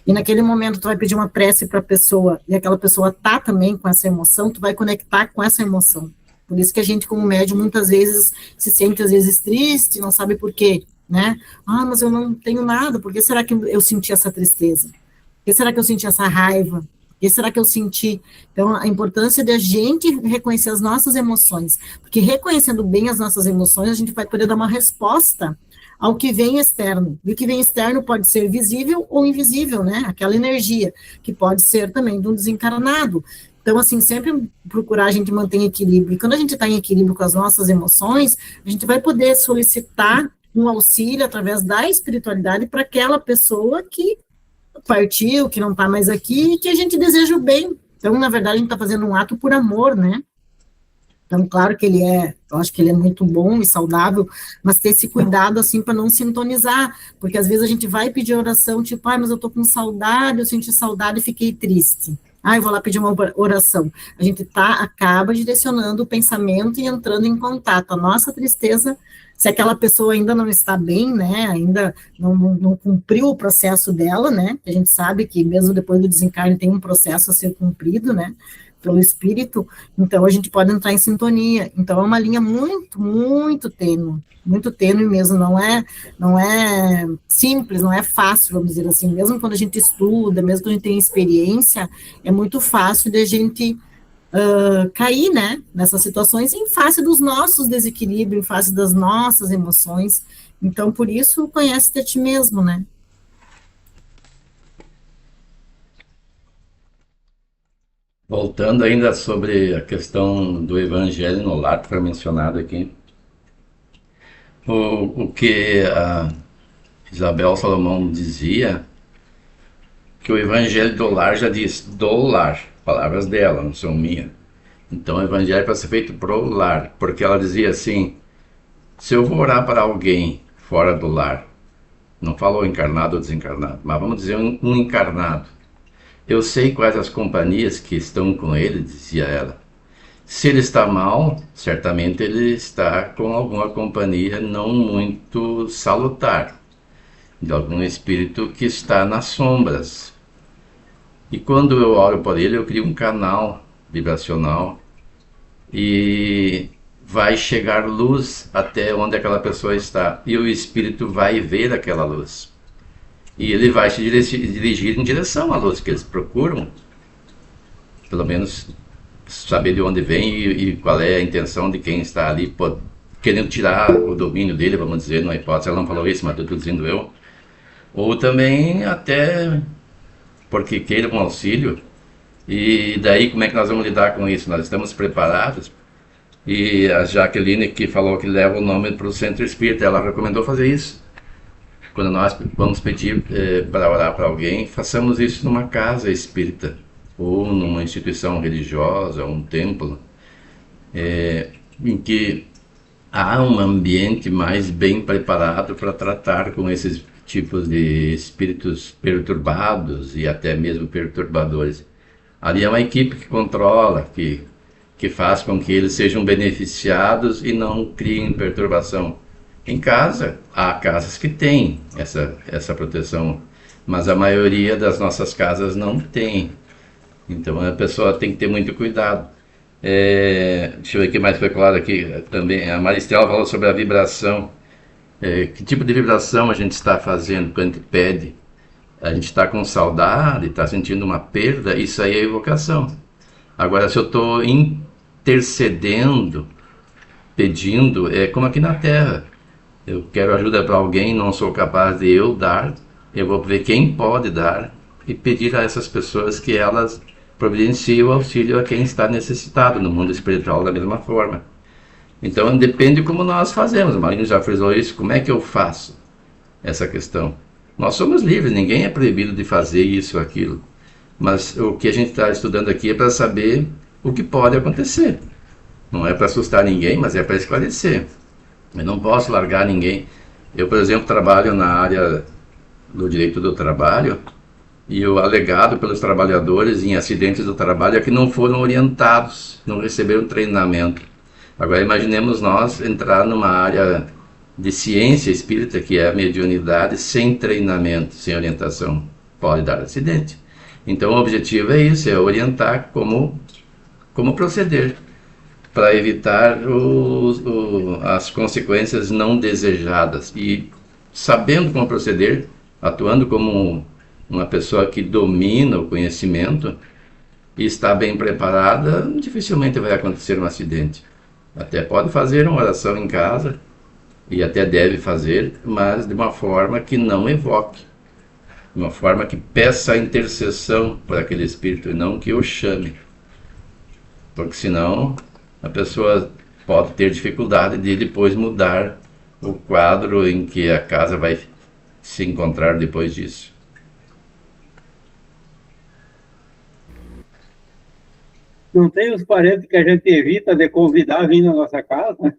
e naquele momento tu vai pedir uma prece para a pessoa, e aquela pessoa tá também com essa emoção, tu vai conectar com essa emoção. Por isso que a gente, como médium, muitas vezes se sente, às vezes, triste, não sabe por quê, né? Ah, mas eu não tenho nada, por que será que eu senti essa tristeza? Por que será que eu senti essa raiva? Por que será que eu senti? Então, a importância de a gente reconhecer as nossas emoções, porque reconhecendo bem as nossas emoções, a gente vai poder dar uma resposta ao que vem externo. E o que vem externo pode ser visível ou invisível, né? Aquela energia, que pode ser também de um desencarnado. Então, assim, sempre procurar a gente manter equilíbrio. E quando a gente está em equilíbrio com as nossas emoções, a gente vai poder solicitar um auxílio através da espiritualidade para aquela pessoa que partiu, que não está mais aqui, e que a gente deseja o bem. Então, na verdade, a gente está fazendo um ato por amor, né? Então, claro que eu acho que ele é muito bom e saudável, mas ter esse cuidado, assim, para não sintonizar, porque às vezes a gente vai pedir oração, tipo, mas eu tô com saudade, eu senti saudade e fiquei triste. Eu vou lá pedir uma oração. A gente acaba direcionando o pensamento e entrando em contato. A nossa tristeza, se aquela pessoa ainda não está bem, né, ainda não cumpriu o processo dela, né, a gente sabe que mesmo depois do desencarne tem um processo a ser cumprido, né, pelo espírito, então a gente pode entrar em sintonia. Então é uma linha muito tênue mesmo, não é simples, não é fácil, vamos dizer assim, mesmo quando a gente estuda, mesmo quando a gente tem experiência, é muito fácil de a gente cair, né, nessas situações em face dos nossos desequilíbrios, em face das nossas emoções. Então, por isso, conhece-te a ti mesmo, né. Voltando ainda sobre a questão do evangelho no lar, que foi mencionado aqui, o que a Isabel Salomão dizia, que o evangelho do lar já diz, do lar, palavras dela, não são minhas. Então o evangelho é para ser feito pro lar, porque ela dizia assim, se eu vou orar para alguém fora do lar, não falou encarnado ou desencarnado, mas vamos dizer um encarnado, eu sei quais as companhias que estão com ele, dizia ela. Se ele está mal, certamente ele está com alguma companhia não muito salutar, de algum espírito que está nas sombras. E quando eu oro por ele, eu crio um canal vibracional e vai chegar luz até onde aquela pessoa está. E o espírito vai ver aquela luz. E ele vai se dirigir em direção à luz que eles procuram, pelo menos saber de onde vem e qual é a intenção de quem está ali querendo tirar o domínio dele, vamos dizer, numa hipótese, ela não falou isso, mas estou dizendo eu. Ou também até porque queira um auxílio, e daí como é que nós vamos lidar com isso? Nós estamos preparados? E a Jaqueline, que falou que leva o nome para o Centro Espírita, ela recomendou fazer isso. Quando nós vamos pedir para orar para alguém, façamos isso numa casa espírita, ou numa instituição religiosa, um templo, em que há um ambiente mais bem preparado para tratar com esses tipos de espíritos perturbados e até mesmo perturbadores. Ali é uma equipe que controla, que faz com que eles sejam beneficiados e não criem perturbação. Em casa, há casas que têm essa proteção, mas a maioria das nossas casas não tem. Então a pessoa tem que ter muito cuidado. Deixa eu ver o que mais foi claro aqui também. A Maristela falou sobre a vibração. Que tipo de vibração a gente está fazendo quando a gente pede? A gente está com saudade, está sentindo uma perda, isso aí é evocação. Agora, se eu estou intercedendo, pedindo, é como aqui na Terra. Eu quero ajuda para alguém, não sou capaz de eu dar, eu vou ver quem pode dar e pedir a essas pessoas que elas providenciem o auxílio a quem está necessitado no mundo espiritual da mesma forma. Então depende como nós fazemos. A Marina já frisou isso, como é que eu faço essa questão? Nós somos livres, ninguém é proibido de fazer isso ou aquilo, mas o que a gente está estudando aqui é para saber o que pode acontecer. Não é para assustar ninguém, mas é para esclarecer. Eu não posso largar ninguém. Eu, por exemplo, trabalho na área do direito do trabalho, e o alegado pelos trabalhadores em acidentes do trabalho é que não foram orientados, não receberam treinamento. Agora imaginemos nós entrar numa área de ciência espírita, que é a mediunidade, sem treinamento, sem orientação. Pode dar acidente. Então o objetivo é isso, é orientar como proceder, para evitar as consequências não desejadas. E sabendo como proceder, atuando como uma pessoa que domina o conhecimento e está bem preparada, dificilmente vai acontecer um acidente. Até pode fazer uma oração em casa, e até deve fazer, mas de uma forma que não evoque, de uma forma que peça a intercessão por aquele espírito e não que o chame. Porque senão a pessoa pode ter dificuldade de depois mudar o quadro em que a casa vai se encontrar depois disso. Não tem os parentes que a gente evita de convidar a vir na nossa casa?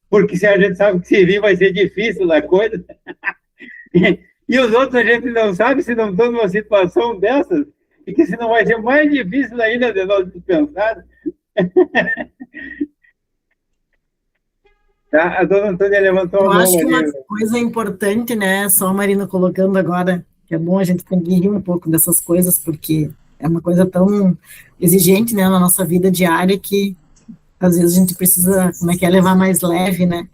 Porque se a gente sabe que se vir vai ser difícil a coisa. E os outros a gente não sabe se não estão numa situação dessas, e que se não vai ser mais difícil ainda de nós dispensar. Tá? A dona Antônia levantou a mão. Eu acho que uma coisa importante, né, só a Marina colocando agora, que é bom a gente conseguir um pouco dessas coisas, porque é uma coisa tão exigente, né, na nossa vida diária, que às vezes a gente precisa, levar mais leve, né,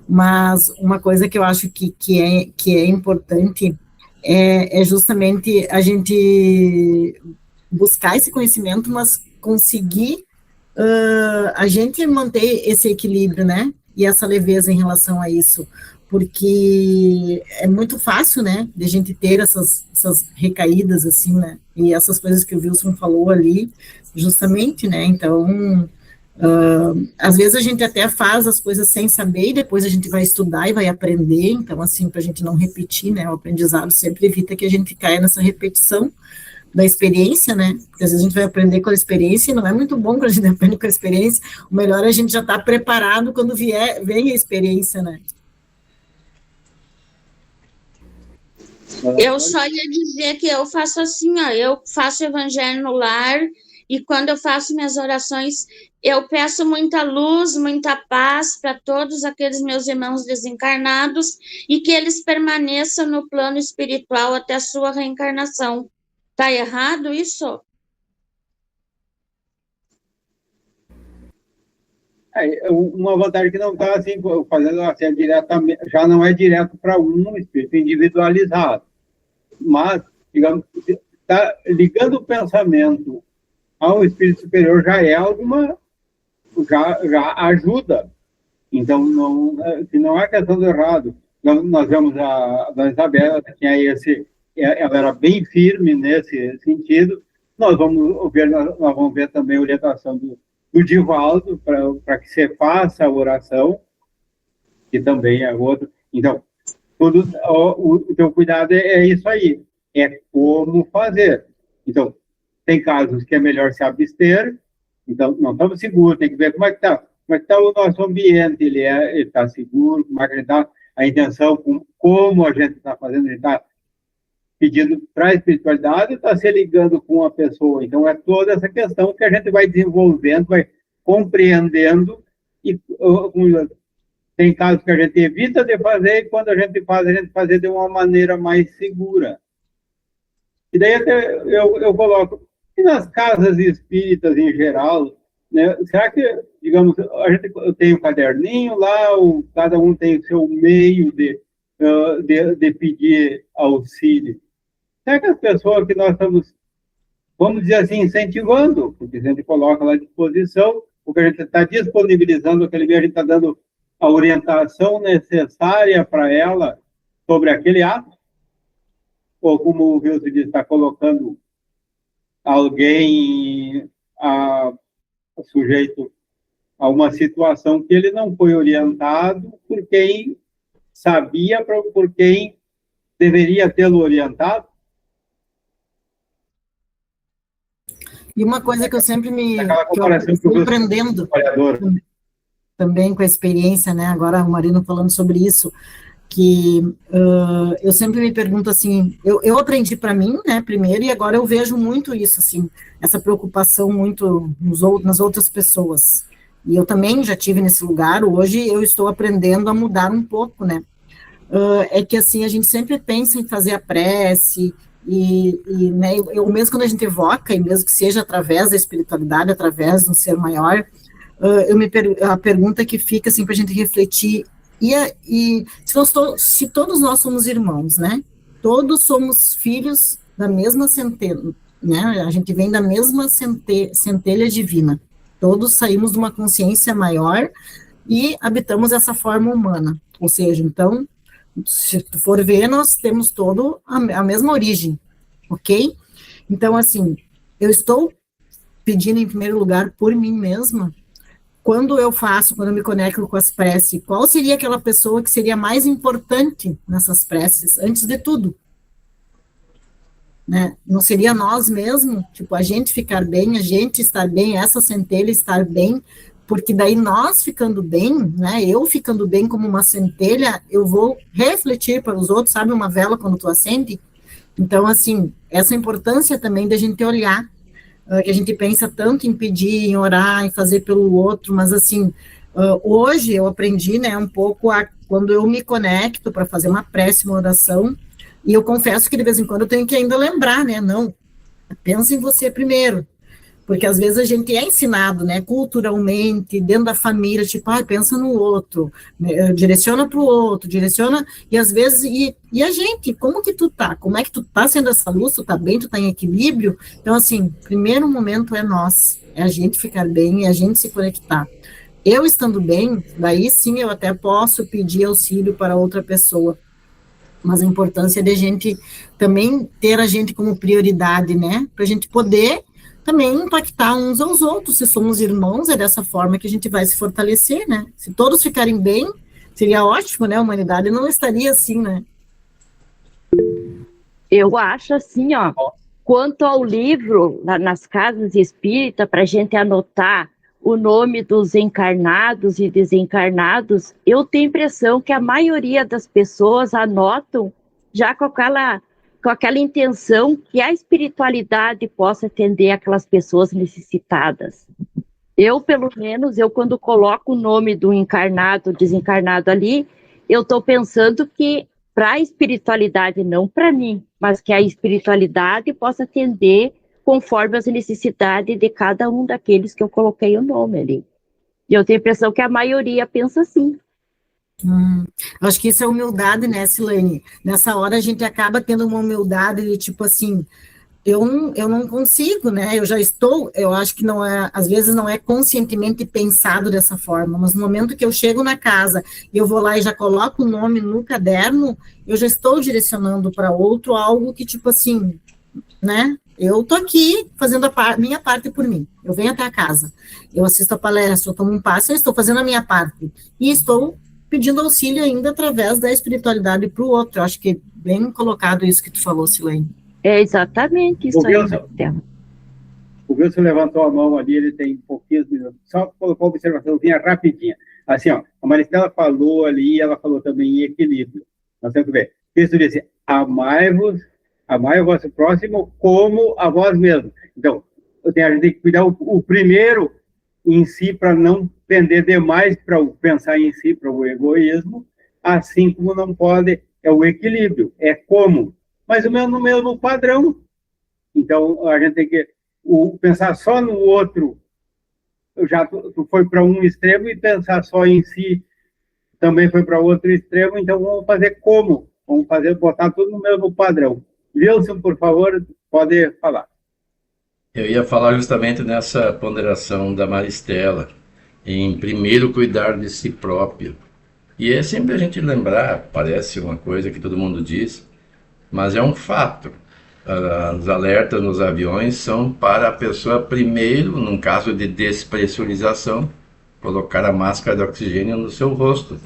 mas uma coisa que eu acho que é importante é justamente a gente buscar esse conhecimento, mas conseguir a gente manter esse equilíbrio, né, e essa leveza em relação a isso, porque é muito fácil, né, de a gente ter essas recaídas, assim, né, e essas coisas que o Wilson falou ali, justamente, né, então, às vezes a gente até faz as coisas sem saber, e depois a gente vai estudar e vai aprender, então, assim, para a gente não repetir, né, o aprendizado sempre evita que a gente caia nessa repetição da experiência, né, porque às vezes a gente vai aprender com a experiência, e não é muito bom quando a gente aprende com a experiência, o melhor é a gente já estar preparado quando vem a experiência, né. Eu só ia dizer que eu faço assim, ó, eu faço evangelho no lar, e quando eu faço minhas orações, eu peço muita luz, muita paz para todos aqueles meus irmãos desencarnados, e que eles permaneçam no plano espiritual até a sua reencarnação. Tá errado isso? Uma vantagem que não está assim, fazendo assim, diretamente, já não é direto para um espírito individualizado, mas, digamos, tá ligando o pensamento ao espírito superior já é já ajuda. Então, não é questão do errado. Nós vemos a Dona Isabela, que tinha ela era bem firme nesse sentido. Nós vamos ver também a orientação do Divaldo, para que você faça a oração, que também é outro. Então, o teu cuidado é isso aí, é como fazer. Então, tem casos que é melhor se abster, então não estamos seguros, tem que ver como é que está o nosso ambiente, ele está seguro, como é que ele está, a intenção, como a gente está fazendo, ele está pedindo para a espiritualidade, está se ligando com a pessoa. Então, é toda essa questão que a gente vai desenvolvendo, vai compreendendo, e tem casos que a gente evita de fazer, e quando a gente faz de uma maneira mais segura. E daí até eu coloco, e nas casas espíritas em geral, né, será que, digamos, eu tenho um caderninho lá, cada um tem o seu meio de pedir auxílio? Será que as pessoas que nós estamos, vamos dizer assim, incentivando, porque a gente coloca lá à disposição, porque a gente está disponibilizando aquele meio, a gente está dando a orientação necessária para ela sobre aquele ato? Ou, como o Wilson disse, está colocando alguém sujeito a uma situação que ele não foi orientado por quem sabia, por quem deveria tê-lo orientado? E uma coisa que eu sempre estou aprendendo, também com a experiência, né, agora o Marino falando sobre isso, que eu sempre me pergunto assim, eu aprendi para mim, né, primeiro, e agora eu vejo muito isso, assim, essa preocupação muito nas outras pessoas, e eu também já tive nesse lugar, hoje eu estou aprendendo a mudar um pouco, né, é que assim, a gente sempre pensa em fazer a prece, né, eu mesmo quando a gente evoca, e mesmo que seja através da espiritualidade, através de um ser maior, a pergunta que fica assim para a gente refletir, se todos nós somos irmãos, né, todos somos filhos da mesma centelha, né, a gente vem da mesma centelha divina, todos saímos de uma consciência maior e habitamos essa forma humana, ou seja, então, se tu for ver, nós temos todo a mesma origem, ok? Então, assim, eu estou pedindo em primeiro lugar por mim mesma, quando eu me conecto com as preces, qual seria aquela pessoa que seria mais importante nessas preces, antes de tudo? Né? Não seria nós mesmos, tipo, a gente ficar bem, a gente estar bem, essa centelha estar bem, porque daí nós ficando bem, né, eu ficando bem como uma centelha, eu vou refletir para os outros, sabe, uma vela quando tu acende? Então, assim, essa importância também da gente olhar, que a gente pensa tanto em pedir, em orar, em fazer pelo outro, mas assim, hoje eu aprendi, né, um pouco quando eu me conecto para fazer uma prece, uma oração, e eu confesso que de vez em quando eu tenho que ainda lembrar, né, não, pensa em você primeiro, porque às vezes a gente é ensinado, né, culturalmente, dentro da família, tipo, pensa no outro, direciona para o outro, e às vezes, e a gente, como que tu tá? Como é que tu tá sendo essa luz? Tu tá bem? Tu tá em equilíbrio? Então, assim, primeiro momento é nós, é a gente ficar bem, é a gente se conectar. Eu estando bem, daí sim eu até posso pedir auxílio para outra pessoa, mas a importância de a gente também ter a gente como prioridade, né, para a gente poder também impactar uns aos outros, se somos irmãos, é dessa forma que a gente vai se fortalecer, né? Se todos ficarem bem, seria ótimo, né? A humanidade não estaria assim, né? Eu acho assim, ó, quanto ao livro, nas casas espíritas, para a gente anotar o nome dos encarnados e desencarnados, eu tenho a impressão que a maioria das pessoas anotam já com aquela intenção que a espiritualidade possa atender aquelas pessoas necessitadas. Eu, pelo menos, quando coloco o nome do encarnado, desencarnado ali, eu estou pensando que para a espiritualidade, não para mim, mas que a espiritualidade possa atender conforme as necessidades de cada um daqueles que eu coloquei o nome ali. E eu tenho a impressão que a maioria pensa assim. Acho que isso é humildade, né, Silene? Nessa hora a gente acaba tendo uma humildade de tipo assim, eu não consigo, né? Eu acho que não é, às vezes não é conscientemente pensado dessa forma, mas no momento que eu chego na casa e eu vou lá e já coloco o nome no caderno, eu já estou direcionando para outro algo que tipo assim, né? Eu tô aqui fazendo minha parte por mim. Eu venho até a casa, eu assisto a palestra, eu tomo um passo, eu estou fazendo a minha parte e estou pedindo auxílio ainda através da espiritualidade para o outro. Eu acho que é bem colocado isso que tu falou, Silene. É exatamente isso aí. O Wilson levantou a mão ali, ele tem pouquinhos minutos. Só colocou uma observaçãozinha rapidinha. Assim, ó, a Maristela falou ali, ela falou também em equilíbrio. Nós temos que ver. O texto diz assim, amai o vosso próximo como a vós mesmos. Então, a gente tem que cuidar o primeiro em si, para não tender demais para pensar em si, para o egoísmo, assim como não pode, é o equilíbrio, é como, mas no mesmo padrão. Então, a gente tem que pensar só no outro, tu foi para um extremo, e pensar só em si também foi para outro extremo, então vamos fazer como? Vamos botar tudo no mesmo padrão. Wilson, por favor, pode falar. Eu ia falar justamente nessa ponderação da Maristela, em primeiro cuidar de si próprio. E é sempre a gente lembrar, parece uma coisa que todo mundo diz, mas é um fato. Os alertas nos aviões são para a pessoa primeiro, num caso de despressurização, colocar a máscara de oxigênio no seu rosto,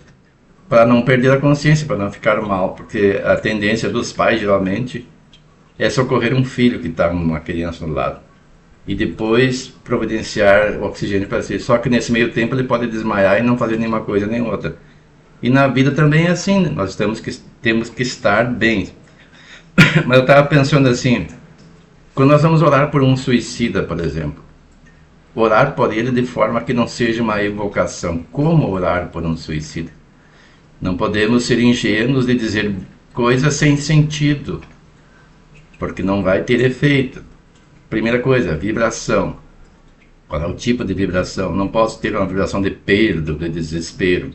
para não perder a consciência, para não ficar mal, porque a tendência dos pais, geralmente, é socorrer um filho que está com uma criança do lado. e depois providenciar o oxigênio para si. Só que nesse meio tempo ele pode desmaiar e não fazer nenhuma coisa nem outra. E na vida também é assim, né? Nós temos que estar bem. Mas eu estava pensando assim, quando nós vamos orar por um suicida, por exemplo, orar por ele de forma que não seja uma evocação. Como orar por um suicida? Não podemos ser ingênuos de dizer coisas sem sentido, porque não vai ter efeito. Primeira coisa, vibração. Qual é o tipo de vibração? Não posso ter uma vibração de perda, de desespero.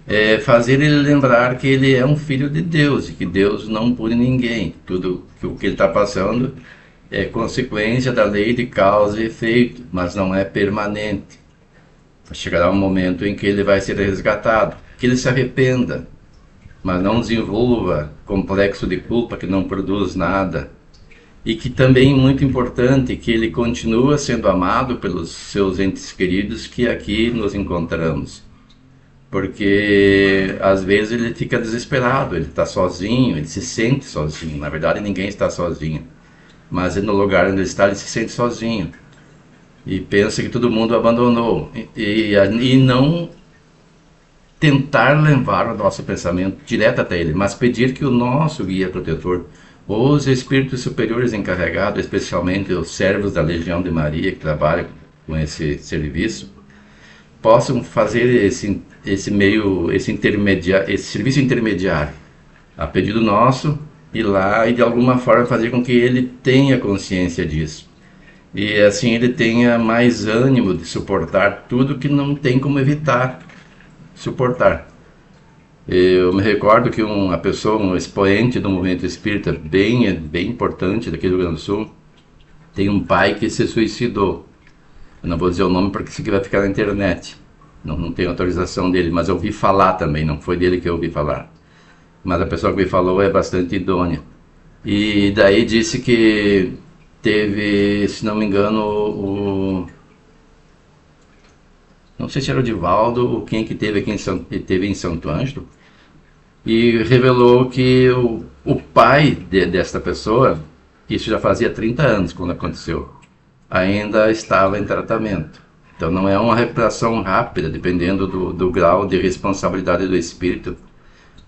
É fazer ele lembrar que ele é um filho de Deus e que Deus não pune ninguém. Tudo o que ele está passando é consequência da lei de causa e efeito, mas não é permanente. Chegará um momento em que ele vai ser resgatado, que ele se arrependa, mas não desenvolva complexo de culpa que não produz nada. E que também, muito importante, que ele continua sendo amado pelos seus entes queridos que aqui nos encontramos. Porque às vezes ele fica desesperado, ele está sozinho, ele se sente sozinho. Na verdade, ninguém está sozinho, mas no lugar onde ele está, ele se sente sozinho e pensa que todo mundo o abandonou. E não tentar levar o nosso pensamento direto até ele, mas pedir que o nosso guia protetor, ou os espíritos superiores encarregados, especialmente os servos da Legião de Maria que trabalham com esse serviço, possam fazer esse serviço intermediário, a pedido nosso, ir lá e de alguma forma fazer com que ele tenha consciência disso. E assim ele tenha mais ânimo de suportar tudo que não tem como evitar suportar. Eu me recordo que uma pessoa, um expoente do movimento espírita bem importante daqui do Rio Grande do Sul, tem um pai que se suicidou. Eu não vou dizer o nome porque isso aqui vai ficar na internet. Não tenho autorização dele, mas eu ouvi falar também, não foi dele que eu ouvi falar. Mas a pessoa que me falou é bastante idônea. E daí disse que teve, se não me engano, não sei se era o Divaldo ou quem que teve aqui teve em Santo Ângelo, e revelou que o pai desta pessoa, isso já fazia 30 anos quando aconteceu, ainda estava em tratamento. Então não é uma recuperação rápida, dependendo do grau de responsabilidade do espírito.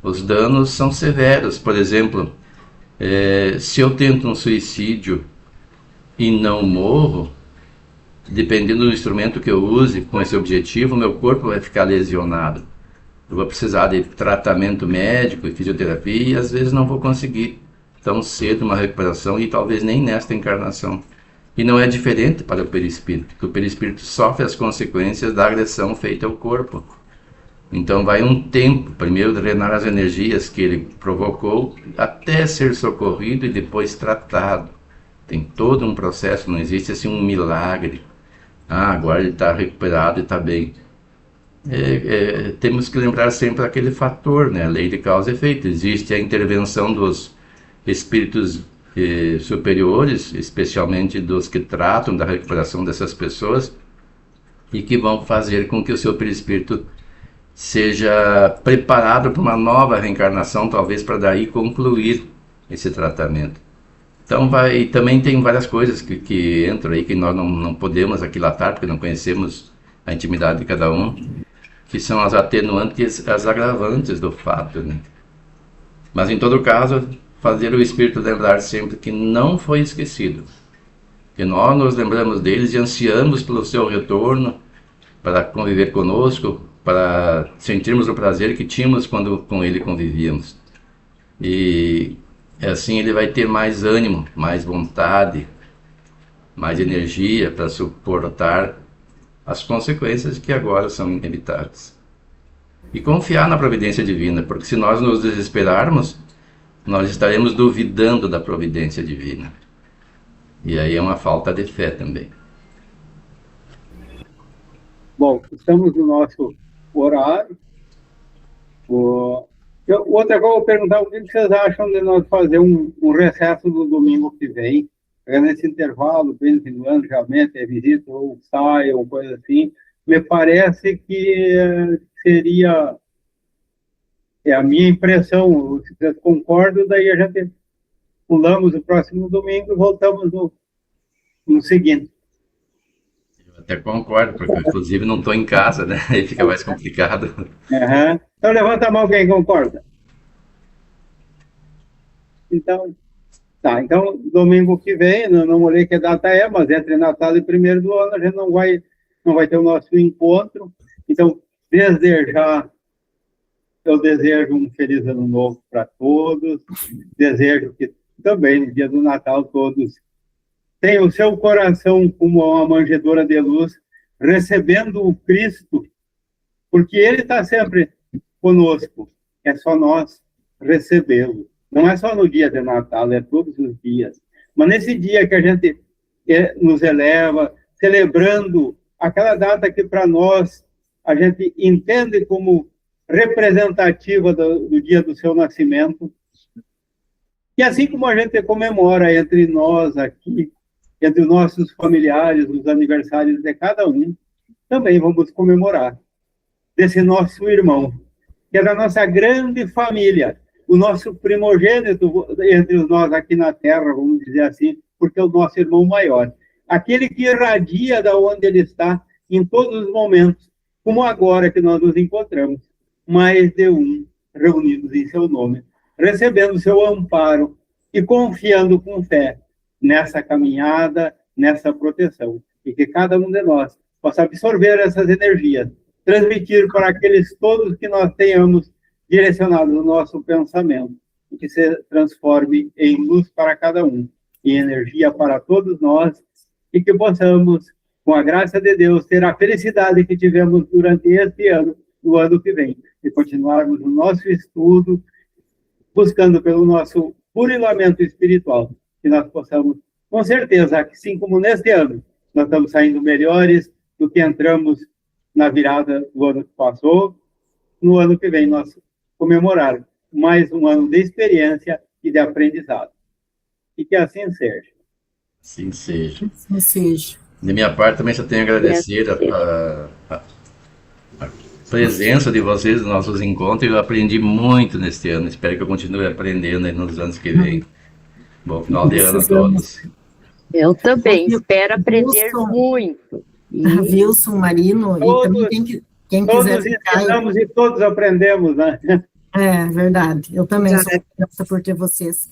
Os danos são severos. Por exemplo, se eu tento um suicídio e não morro, dependendo do instrumento que eu use com esse objetivo, meu corpo vai ficar lesionado. Eu vou precisar de tratamento médico e fisioterapia e às vezes não vou conseguir tão cedo uma recuperação e talvez nem nesta encarnação. E não é diferente para o perispírito, porque o perispírito sofre as consequências da agressão feita ao corpo. Então vai um tempo, primeiro drenar as energias que ele provocou, até ser socorrido e depois tratado. Tem todo um processo, não existe assim um milagre. Agora ele está recuperado e está bem. Temos que lembrar sempre aquele fator, né? A lei de causa e efeito. Existe a intervenção dos espíritos superiores, especialmente dos que tratam da recuperação dessas pessoas, e que vão fazer com que o seu perispírito seja preparado para uma nova reencarnação, talvez para daí concluir esse tratamento. Então também tem várias coisas que entram aí que nós não podemos aquilatar, porque não conhecemos a intimidade de cada um, que são as atenuantes e as agravantes do fato, né? Mas em todo caso, fazer o espírito lembrar sempre que não foi esquecido, que nós nos lembramos deles e ansiamos pelo seu retorno para conviver conosco, para sentirmos o prazer que tínhamos quando com ele convivíamos. E assim ele vai ter mais ânimo, mais vontade, mais energia para suportar as consequências que agora são inevitáveis. E confiar na providência divina, porque se nós nos desesperarmos, nós estaremos duvidando da providência divina. E aí é uma falta de fé também. Bom, estamos no nosso horário. Outra coisa, eu vou perguntar o que vocês acham de nós fazer um recesso no domingo que vem, nesse intervalo, bem ano, já mete visita ou sai, ou coisa assim. Me parece que seria... É a minha impressão, se vocês concordam, daí a gente pulamos o próximo domingo e voltamos no seguinte. Eu até concordo, porque eu, inclusive, não estou em casa, né? Aí fica mais complicado. Uhum. Então, levanta a mão quem concorda. Então, tá. Então, domingo que vem, não olhei que data é, mas entre Natal e 1º do ano, a gente não vai ter o nosso encontro. Então, desde já, eu desejo um feliz ano novo para todos. Desejo que também, no dia do Natal, todos tenham o seu coração como uma manjedoura de luz, recebendo o Cristo, porque Ele está sempre conosco. É só nós recebê-lo. Não é só no dia de Natal, é todos os dias. Mas nesse dia que a gente nos eleva, celebrando aquela data que para nós a gente entende como representativa do dia do seu nascimento. E assim como a gente comemora entre nós aqui, entre os nossos familiares, os aniversários de cada um, também vamos comemorar desse nosso irmão, que é da nossa grande família, o nosso primogênito entre nós aqui na Terra, vamos dizer assim, porque é o nosso irmão maior. Aquele que irradia da onde ele está em todos os momentos, como agora que nós nos encontramos, mais de um reunidos em seu nome, recebendo seu amparo e confiando com fé nessa caminhada, nessa proteção, e que cada um de nós possa absorver essas energias, transmitir para aqueles todos que nós tenhamos direcionado no nosso pensamento, e que se transforme em luz para cada um, em energia para todos nós, e que possamos, com a graça de Deus, ter a felicidade que tivemos durante este ano, no ano que vem, e continuarmos o nosso estudo, buscando pelo nosso burilamento espiritual, que nós possamos, com certeza, assim como neste ano, nós estamos saindo melhores do que entramos na virada do ano que passou, no ano que vem nós comemorar mais um ano de experiência e de aprendizado. E que assim seja. Assim seja. Assim seja. De minha parte, também só tenho a agradecer a presença de vocês nos nossos encontros. Eu aprendi muito neste ano. Espero que eu continue aprendendo aí nos anos que vem. Bom final de ano a todos. Eu também espero aprender muito. Wilson, Marino, Todos, e também quem todos quiser ficar... ensinamos e todos aprendemos, né? É, verdade. Eu também sou grata por ter vocês.